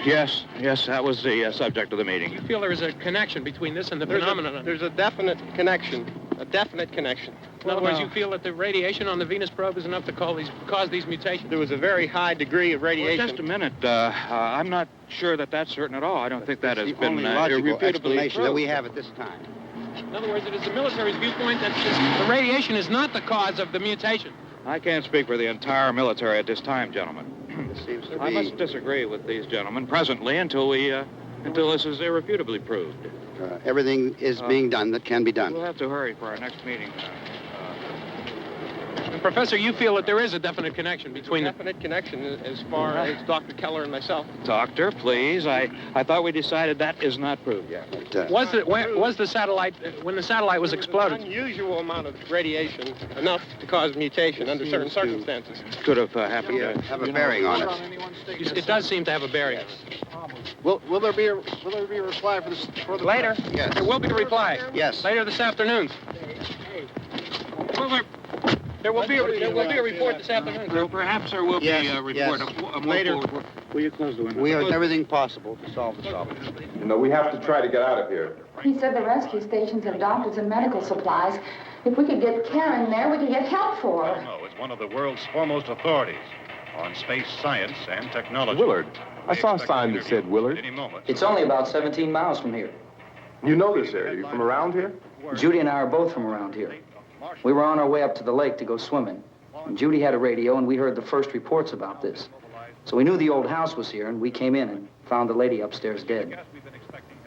Yes, that was the subject of the meeting. You feel there is a connection between this and the phenomenon? There's a definite connection. In other words, you feel that the radiation on the Venus probe is enough to cause these mutations? There was a very high degree of radiation. Well, just a minute. I'm not sure that that's certain at all. I don't think that has been irrefutably proved. that we have at this time. In other words, it is the military's viewpoint that the radiation is not the cause of the mutation. I can't speak for the entire military at this time, gentlemen. This seems to I be... must disagree with these gentlemen presently until this is irrefutably proved. everything is being done that can be done. We'll have to hurry for our next meeting. Professor, you feel that there is a definite connection between them? Definite connection as far as Dr. Keller and myself. Doctor, please. I thought we decided that is not proved yet. Was the satellite, when the satellite was exploded? An unusual amount of radiation, enough to cause mutation under certain circumstances. Could have happened. Have a bearing on it. It does seem to have a bearing. Will there be a reply for the later? Yes. There will be a reply. Yes. Later this afternoon. There will be a report this afternoon. Perhaps there will be a report. Later. Will you close the window? We are everything possible to solve the problem. You know, we have to try to get out of here. He said the rescue stations have doctors and medical supplies. If we could get care in there, we could get help for her. No, it's one of the world's foremost authorities on space science and technology. Willard. I saw a sign that said Willard. Any moment. It's only about 17 miles from here. You know this area. You from around here? Judy and I are both from around here. We were on our way up to the lake to go swimming. And Judy had a radio, and we heard the first reports about this. So we knew the old house was here, and we came in and found the lady upstairs dead.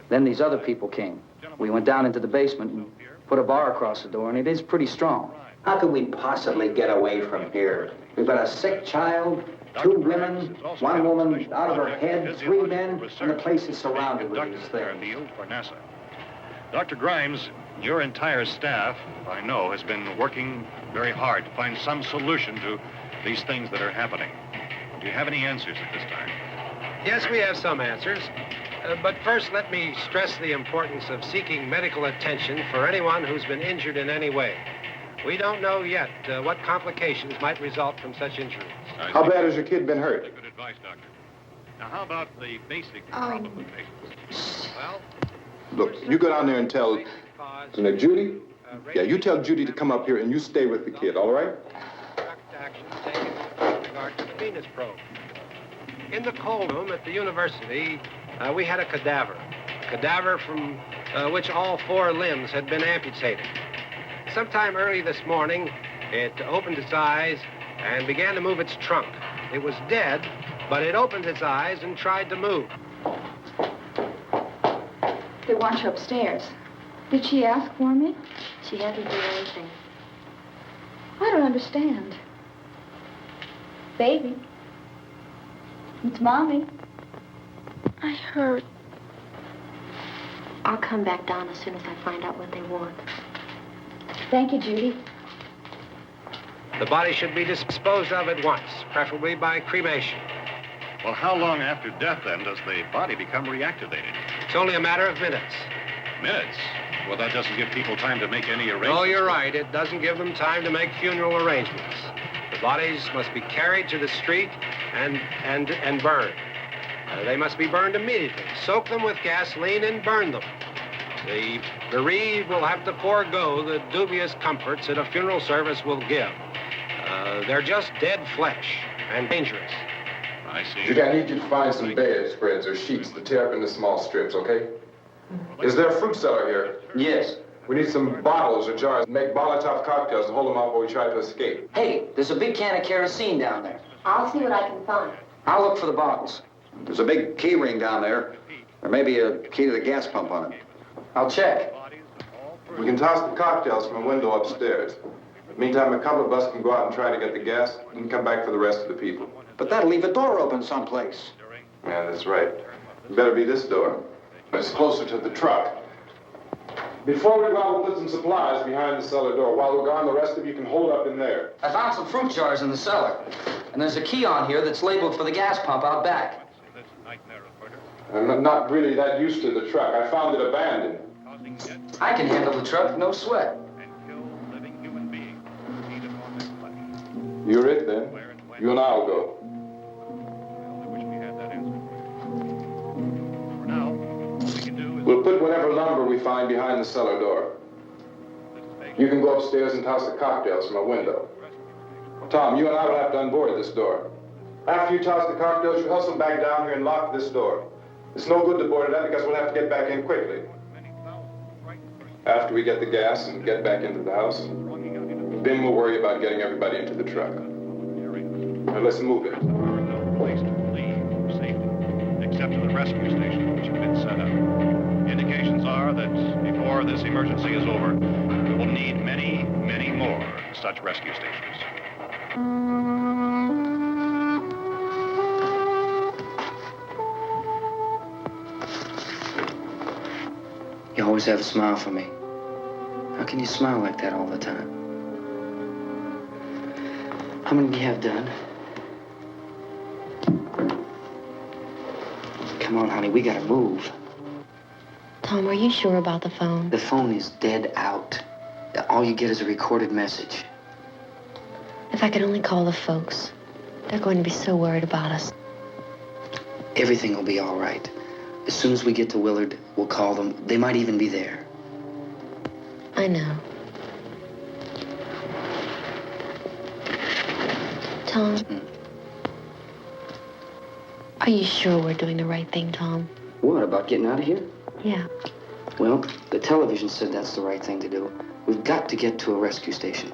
Then these other people came. We went down into the basement and put a bar across the door, and it is pretty strong. How could we possibly get away from here? We've got a sick child, 2 women, 1 woman out of her head, 3 men, and the place is surrounded with these things. For NASA. Dr. Grimes, your entire staff, I know, has been working very hard to find some solution to these things that are happening. Do you have any answers at this time? Yes, we have some answers. But first, let me stress the importance of seeking medical attention for anyone who's been injured in any way. We don't know yet what complications might result from such injuries. How bad has your kid been hurt? Good advice, Doctor. Now, how about the basic problem with patients? Well, Look, you go down there and tell, Judy? Yeah, you tell Judy to come up here and you stay with the kid, all right? direct action taken with regard to the Venus probe. In the cold room at the university, we had a cadaver from which all 4 limbs had been amputated. Sometime early this morning, it opened its eyes and began to move its trunk. It was dead, but it opened its eyes and tried to move. They want you upstairs. Did she ask for me? She hasn't done anything. I don't understand. Baby. It's Mommy. I heard. I'll come back down as soon as I find out what they want. Thank you, Judy. The body should be disposed of at once, preferably by cremation. Well, how long after death, then, does the body become reactivated? It's only a matter of minutes. Minutes? Well, that doesn't give people time to make any arrangements. No, you're right. It doesn't give them time to make funeral arrangements. The bodies must be carried to the street and burned. They must be burned immediately. Soak them with gasoline and burn them. The bereaved will have to forego the dubious comforts that a funeral service will give. They're just dead flesh and dangerous. I see. Judy, I need you to find some bedspreads or sheets to tear up into small strips, okay? Is there a fruit cellar here? Yes. We need some bottles or jars. Make Molotov cocktails and hold them out while we try to escape. Hey, there's a big can of kerosene down there. I'll see what I can find. I'll look for the bottles. There's a big key ring down there. There may be a key to the gas pump on it. I'll check. We can toss the cocktails from a window upstairs. Meantime, a couple of us can go out and try to get the gas and come back for the rest of the people. But that'll leave a door open someplace. Yeah, that's right. It better be this door. It's closer to the truck. Before we go out, we'll put some supplies behind the cellar door. While we're gone, the rest of you can hold up in there. I found some fruit jars in the cellar. And there's a key on here that's labeled for the gas pump out back. I'm not really that used to the truck. I found it abandoned. I can handle the truck, no sweat. You're it, then. You and I'll go. We'll put whatever lumber we find behind the cellar door. You can go upstairs and toss the cocktails from a window. Tom, you and I will have to unboard this door. After you toss the cocktails, you hustle back down here and lock this door. It's no good to board it up because we'll have to get back in quickly. After we get the gas and get back into the house, then we'll worry about getting everybody into the truck. Now let's move it. No place to leave safely, except to the rescue station, which have been set up. Indications are that before this emergency is over, we will need many, many more such rescue stations. You always have a smile for me. How can you smile like that all the time? How many do you have done? Come on, honey, we gotta move. Tom, are you sure about the phone? The phone is dead out. All you get is a recorded message. If I could only call the folks. They're going to be so worried about us. Everything will be all right. As soon as we get to Willard, we'll call them. They might even be there. I know. Tom? Are you sure we're doing the right thing, Tom? What, about getting out of here? Yeah. Well, the television said that's the right thing to do. We've got to get to a rescue station.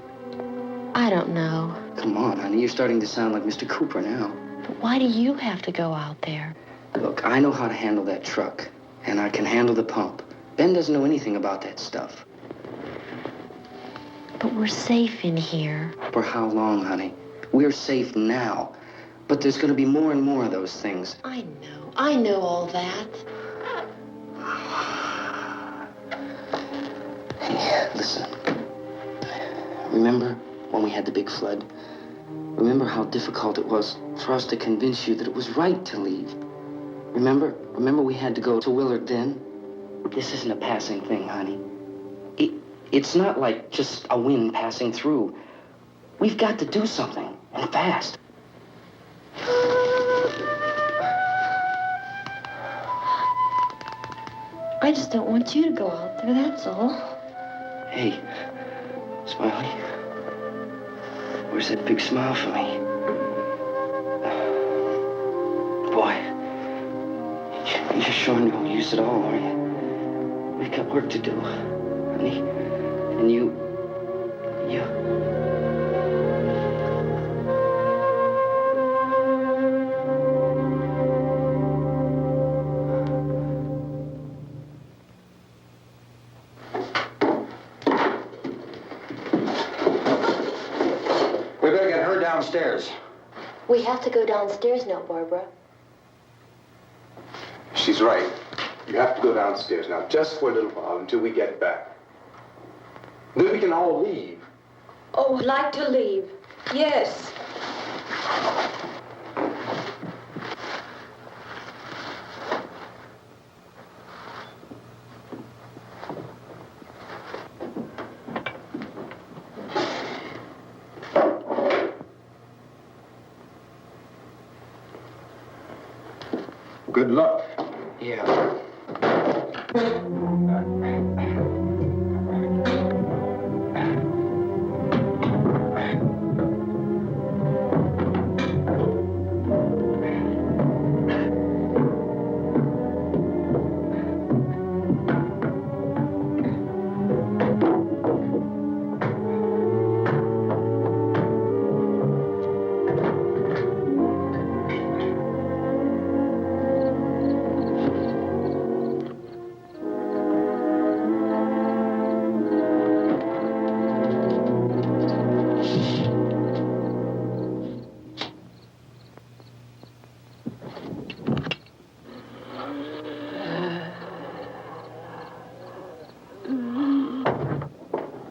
I don't know. Come on, honey. You're starting to sound like Mr. Cooper now. But why do you have to go out there? Look, I know how to handle that truck, and I can handle the pump. Ben doesn't know anything about that stuff. But we're safe in here. For how long, honey? We're safe now. But there's going to be more and more of those things. I know. I know all that. Hey, listen. Remember when we had the big flood? Remember how difficult it was for us to convince you that it was right to leave? Remember we had to go to Willard then? This isn't a passing thing, honey. It's not like just a wind passing through. We've got to do something, and fast. I just don't want you to go out there, that's all. Hey, Smiley. Where's that big smile for me? Boy, you're showing no use at all, are you? We've got work to do, honey. And you... We better get her downstairs. We have to go downstairs now, Barbara. She's right. You have to go downstairs now, just for a little while, until we get back. Then we can all leave. Oh, I'd like to leave. Yes. Good luck. Yeah.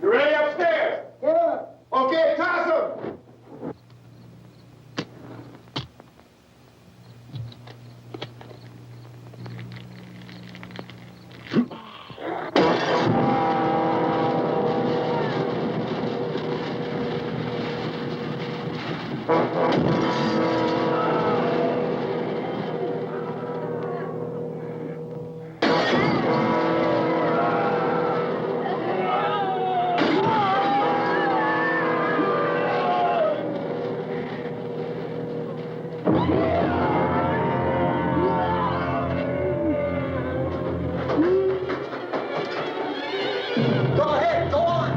You ready upstairs? Yeah. Okay, toss 'em. Go ahead, go on.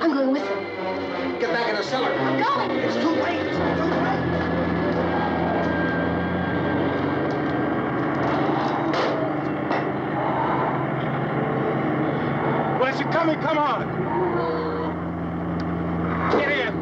I'm going with them. Get back in the cellar. I'm going. It's too late. It's too late. Where's it coming? Come on. Get in.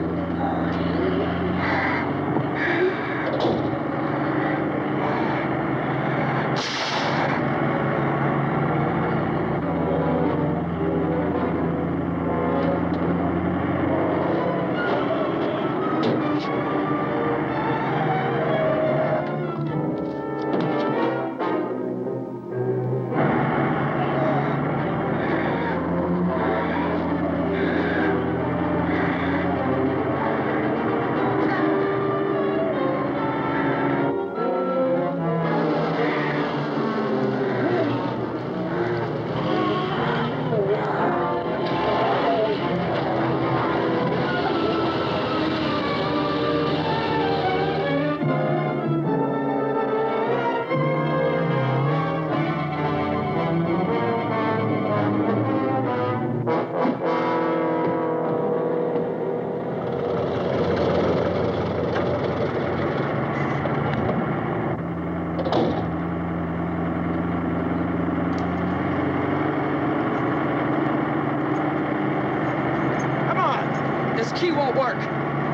won't work.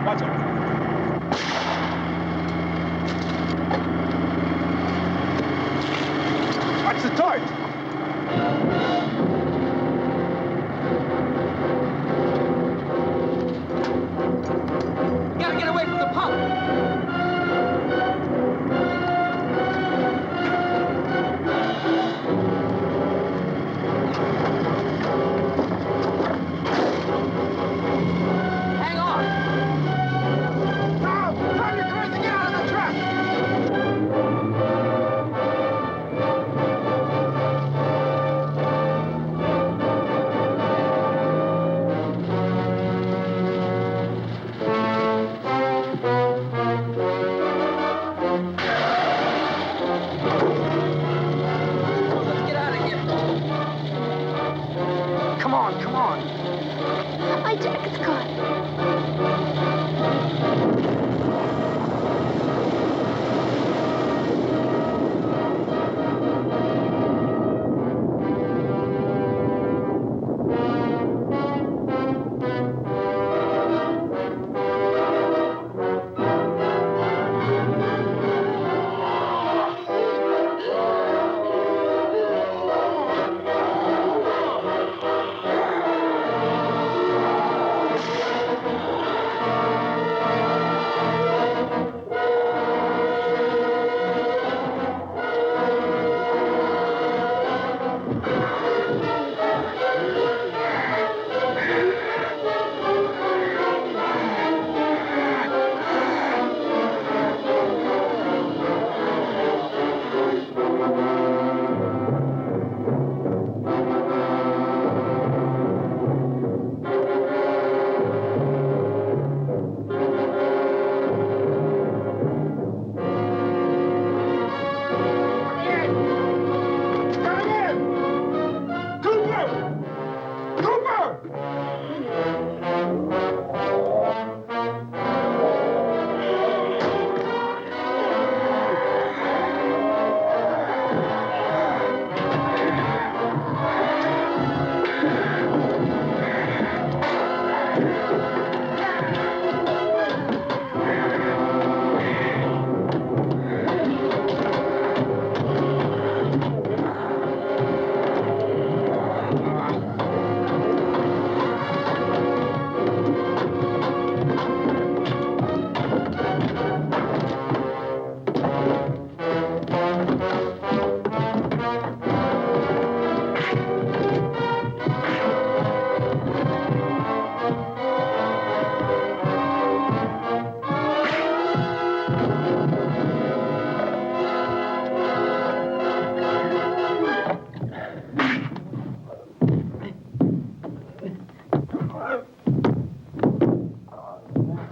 Watch it. Watch the torch. Gotta get away from the pump. Hang on. Tom! Tom, you're going to get out of the truck! Let's get out of here. Come on, come on. My jacket's caught.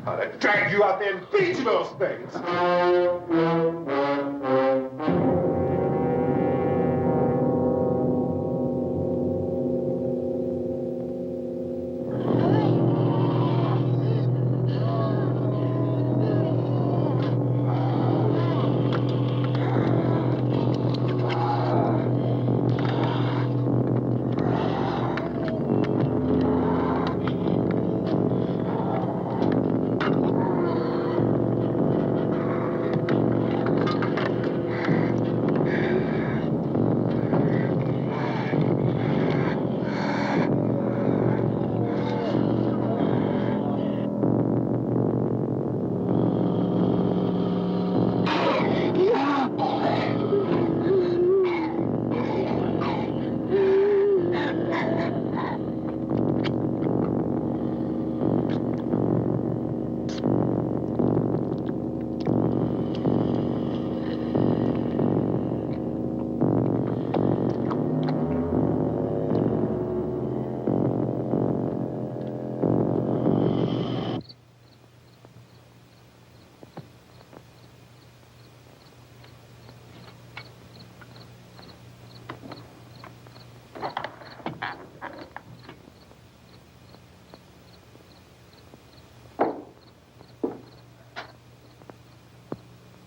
I'd drag you out there and feed you those things.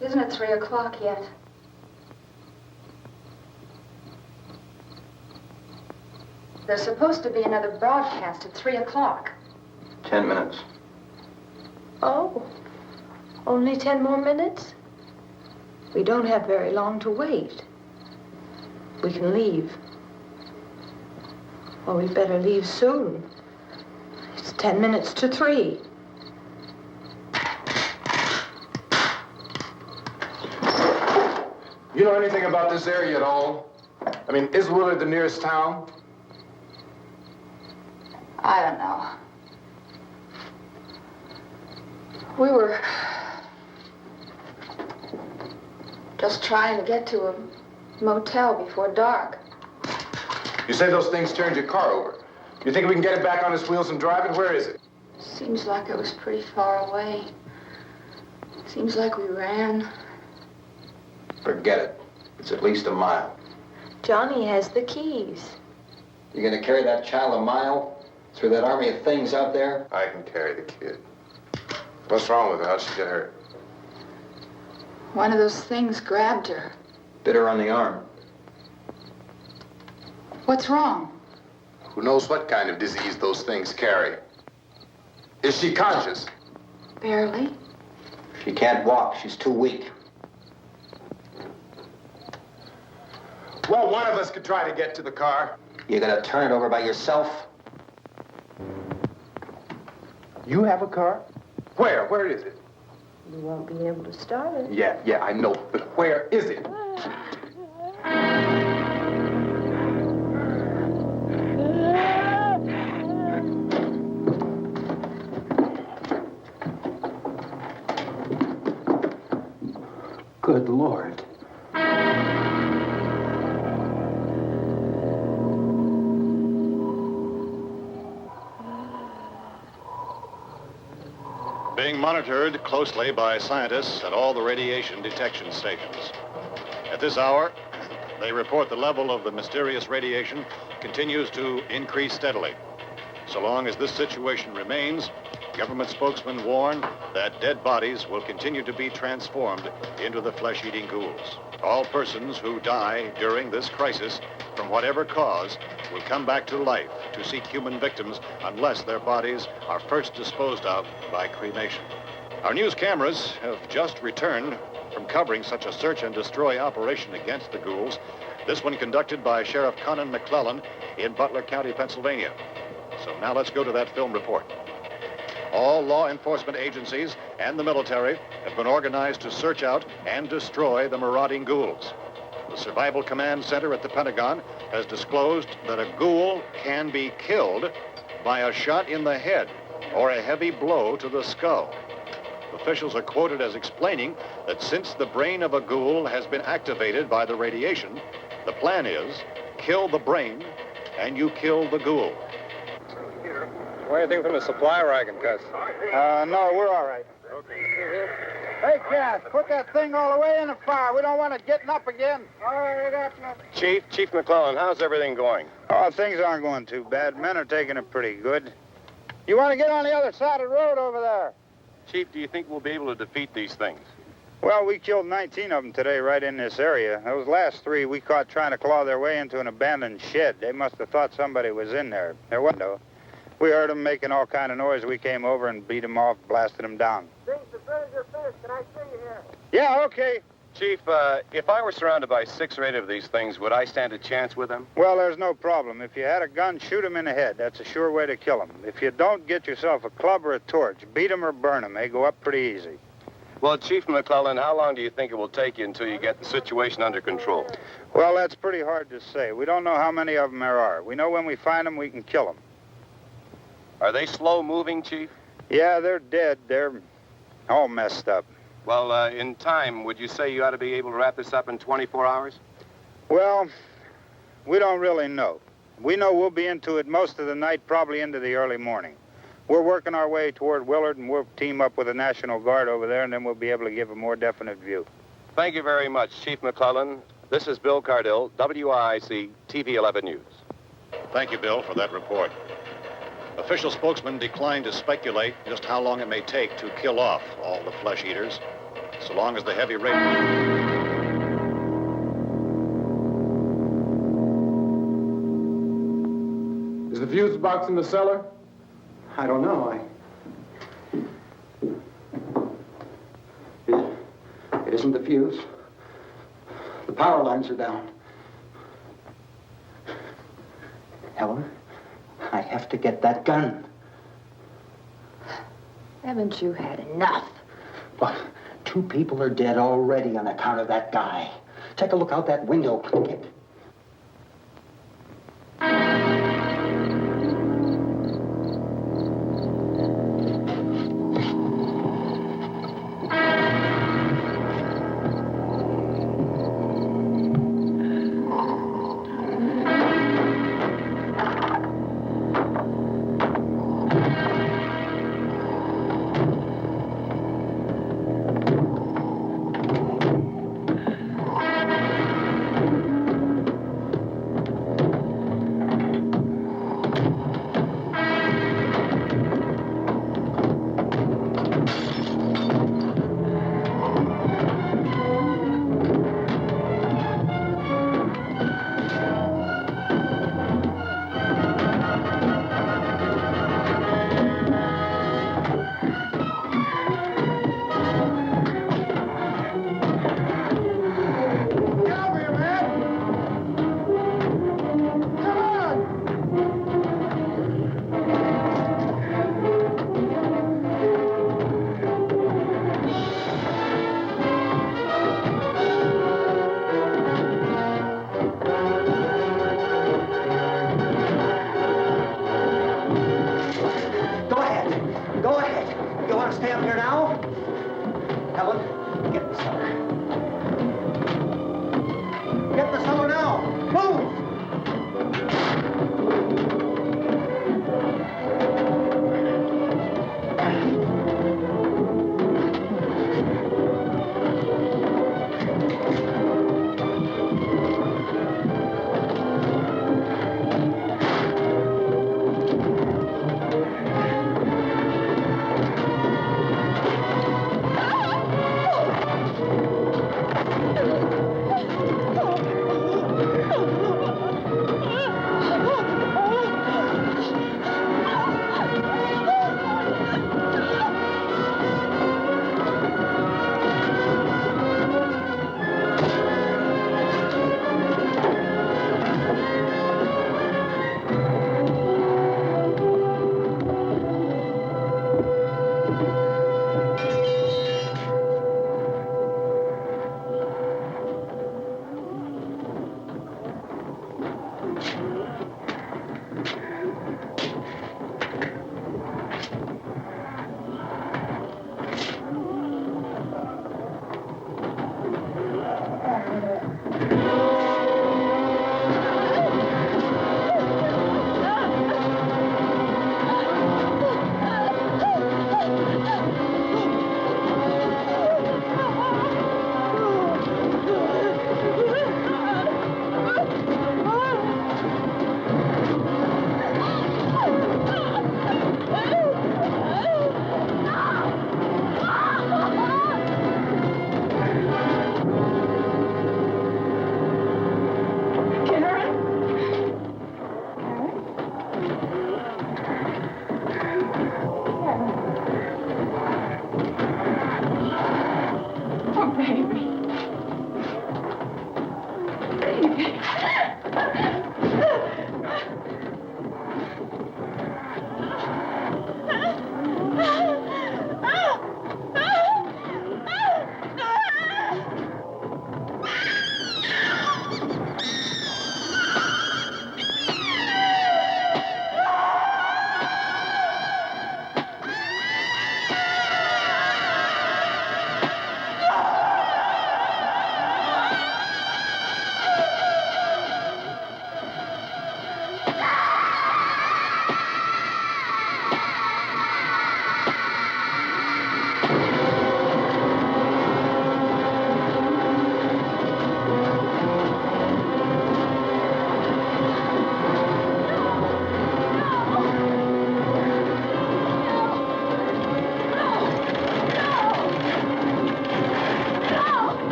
Isn't it 3 o'clock yet? There's supposed to be another broadcast at 3 o'clock. 10 minutes. Oh, only 10 more minutes? We don't have very long to wait. We can leave. Well, we'd better leave soon. It's 10 minutes to 3. You know anything about this area at all? I mean, is Willard the nearest town? I don't know. We were just trying to get to a motel before dark. You say those things turned your car over. You think we can get it back on its wheels and drive it? Where is it? Seems like it was pretty far away. Seems like we ran. Forget it. It's at least a mile. Johnny has the keys. You gonna carry that child a mile through that army of things out there? I can carry the kid. What's wrong with her? How'd she get hurt? One of those things grabbed her. Bit her on the arm. What's wrong? Who knows what kind of disease those things carry? Is she conscious? Barely. She can't walk. She's too weak. Well, one of us could try to get to the car. You gonna turn it over by yourself? You have a car? Where? Where is it? You won't be able to start it. Yeah, I know. But where is it? Good Lord. Being monitored closely by scientists at all the radiation detection stations. At this hour, they report the level of the mysterious radiation continues to increase steadily. So long as this situation remains, government spokesmen warn that dead bodies will continue to be transformed into the flesh-eating ghouls. All persons who die during this crisis, from whatever cause, will come back to life to seek human victims unless their bodies are first disposed of by cremation. Our news cameras have just returned from covering such a search and destroy operation against the ghouls, this one conducted by Sheriff Conan McClellan in Butler County, Pennsylvania. So now let's go to that film report. All law enforcement agencies and the military have been organized to search out and destroy the marauding ghouls. The Survival Command Center at the Pentagon has disclosed that a ghoul can be killed by a shot in the head or a heavy blow to the skull. Officials are quoted as explaining that since the brain of a ghoul has been activated by the radiation, the plan is kill the brain and you kill the ghoul. What do you think from the supply wagon, Gus? No, we're all right. Okay. Hey, Cass, put that thing all the way in the fire. We don't want it getting up again. All right, that's nothing. Chief McClellan, how's everything going? Oh, things aren't going too bad. Men are taking it pretty good. You want to get on the other side of the road over there? Chief, do you think we'll be able to defeat these things? Well, we killed 19 of them today right in this area. Those last 3 we caught trying to claw their way into an abandoned shed. They must have thought somebody was in there. There wasn't, though. We heard them making all kind of noise. We came over and beat them off, blasted them down. Chief, as soon as you're finished, can I see you here? Yeah, okay. Chief, if I were surrounded by 6 or 8 of these things, would I stand a chance with them? Well, there's no problem. If you had a gun, shoot them in the head. That's a sure way to kill them. If you don't, get yourself a club or a torch. Beat them or burn them. They go up pretty easy. Well, Chief McClellan, how long do you think it will take you until you get the situation under control? Well, that's pretty hard to say. We don't know how many of them there are. We know when we find them, we can kill them. Are they slow-moving, Chief? Yeah, they're dead. They're all messed up. Well, in time, would you say you ought to be able to wrap this up in 24 hours? Well, we don't really know. We know we'll be into it most of the night, probably into the early morning. We're working our way toward Willard, and we'll team up with the National Guard over there, and then we'll be able to give a more definite view. Thank you very much, Chief McClellan. This is Bill Cardill, WIC TV 11 News. Thank you, Bill, for that report. Official spokesmen declined to speculate just how long it may take to kill off all the flesh eaters, so long as the heavy rain... Is the fuse box in the cellar? I don't know. isn't the fuse. The power lines are down. Helen, I have to get that gun. Haven't you had enough? But 2 people are dead already on account of that guy. Take a look out that window.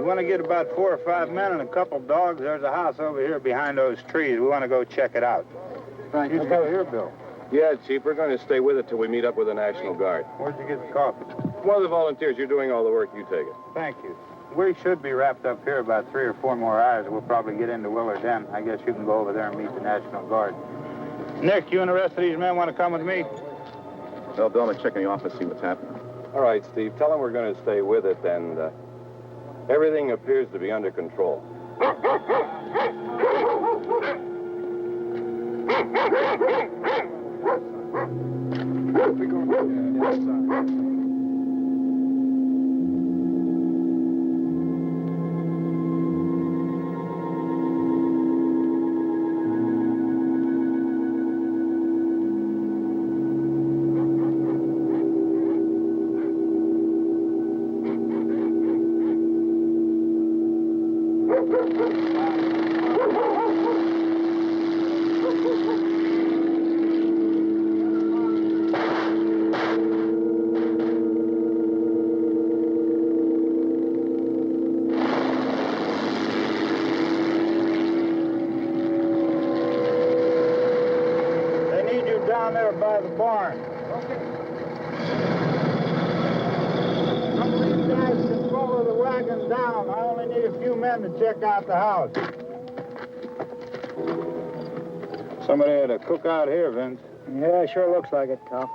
You want to get about 4 or 5 men and a couple dogs? There's a house over here behind those trees. We want to go check it out. Thank You go here, Bill. Yeah, Chief, we're going to stay with it till we meet up with the National Guard. Where'd you get the coffee? One of the volunteers, you're doing all the work, you take it. Thank you. We should be wrapped up here about 3 or 4 more hours. We'll probably get into Willard Den. I guess you can go over there and meet the National Guard. Nick, you and the rest of these men want to come with me? Well, Bill, I'm checking the office, see what's happening. All right, Steve, tell them we're going to stay with it, and everything appears to be under control. Down there by the barn. Okay. Some of these guys can follow the wagon down. I only need a few men to check out the house. Somebody had a cookout here, Vince. Yeah, sure looks like it, Tom.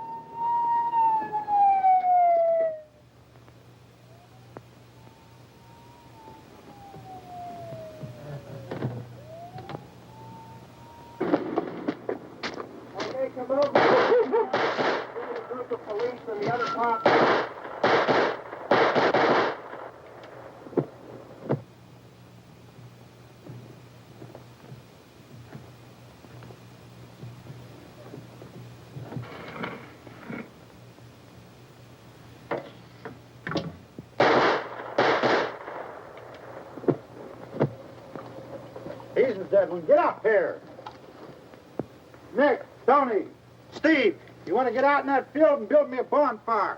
He's the dead one. Get up here. Nick, Tony, Steve, you want to get out in that field and build me a bonfire?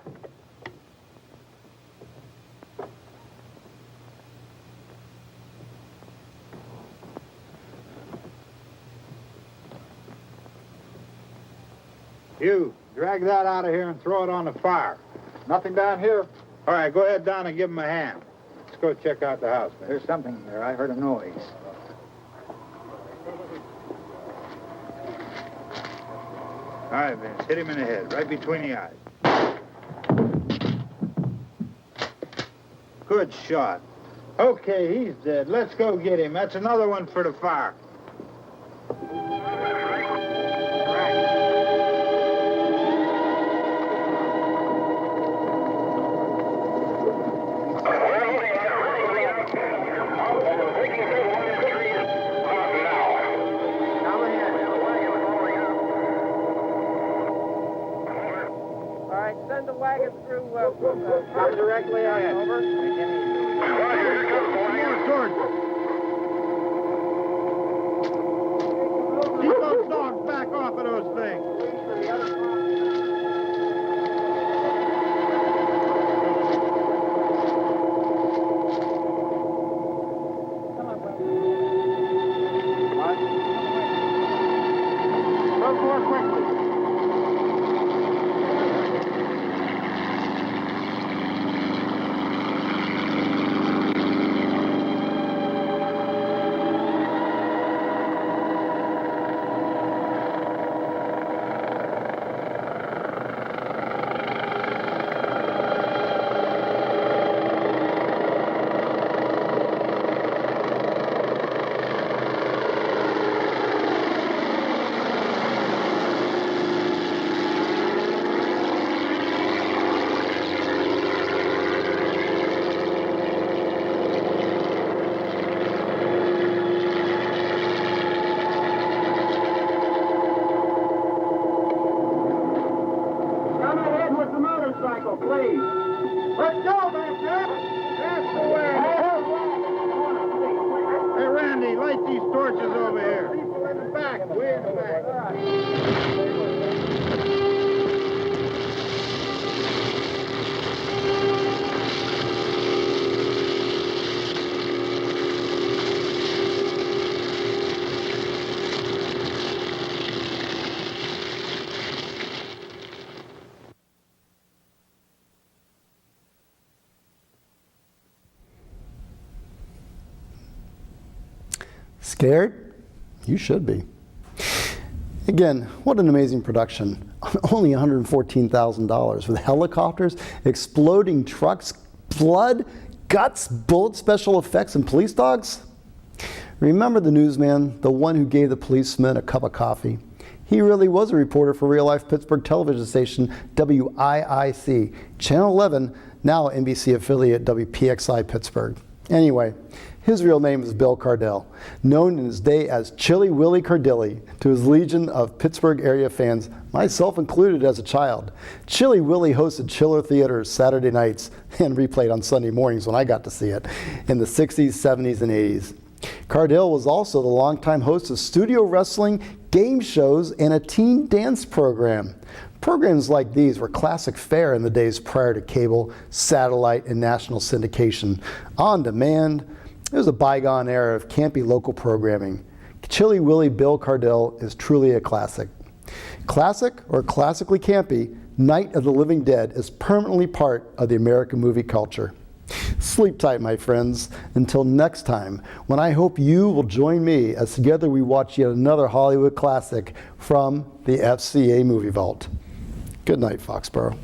You, drag that out of here and throw it on the fire. Nothing down here. All right, go ahead down and give him a hand. Let's go check out the house, man. There's something there. I heard a noise. All right, Vince, hit him in the head, right between the eyes. Good shot. Okay, he's dead. Let's go get him. That's another one for the fire. Come directly on over. Keep those dogs back off of those things. Move more quickly. Please. Let's go, back there. That's the way. Hey, Randy, light these torches over here. People in the back. Way in the back. Scared? You should be. Again, what an amazing production. Only $114,000 with helicopters, exploding trucks, blood, guts, bullet special effects, and police dogs? Remember the newsman, the one who gave the policeman a cup of coffee? He really was a reporter for real-life Pittsburgh television station WIIC, Channel 11, now NBC affiliate WPXI Pittsburgh. Anyway, his real name is Bill Cardell, known in his day as Chilly Willy Cardilli to his legion of Pittsburgh area fans, myself included as a child. Chilly Willy hosted Chiller Theaters Saturday nights and replayed on Sunday mornings when I got to see it in the 60s, 70s, and 80s. Cardell was also the longtime host of studio wrestling, game shows, and a teen dance program. Programs like these were classic fare in the days prior to cable, satellite, and national syndication. On demand, it was a bygone era of campy local programming. Chilly Willy Bill Cardell is truly a classic. Classic or classically campy, Night of the Living Dead is permanently part of the American movie culture. Sleep tight, my friends, until next time, when I hope you will join me as together we watch yet another Hollywood classic from the FCA Movie Vault. Good night, Foxborough.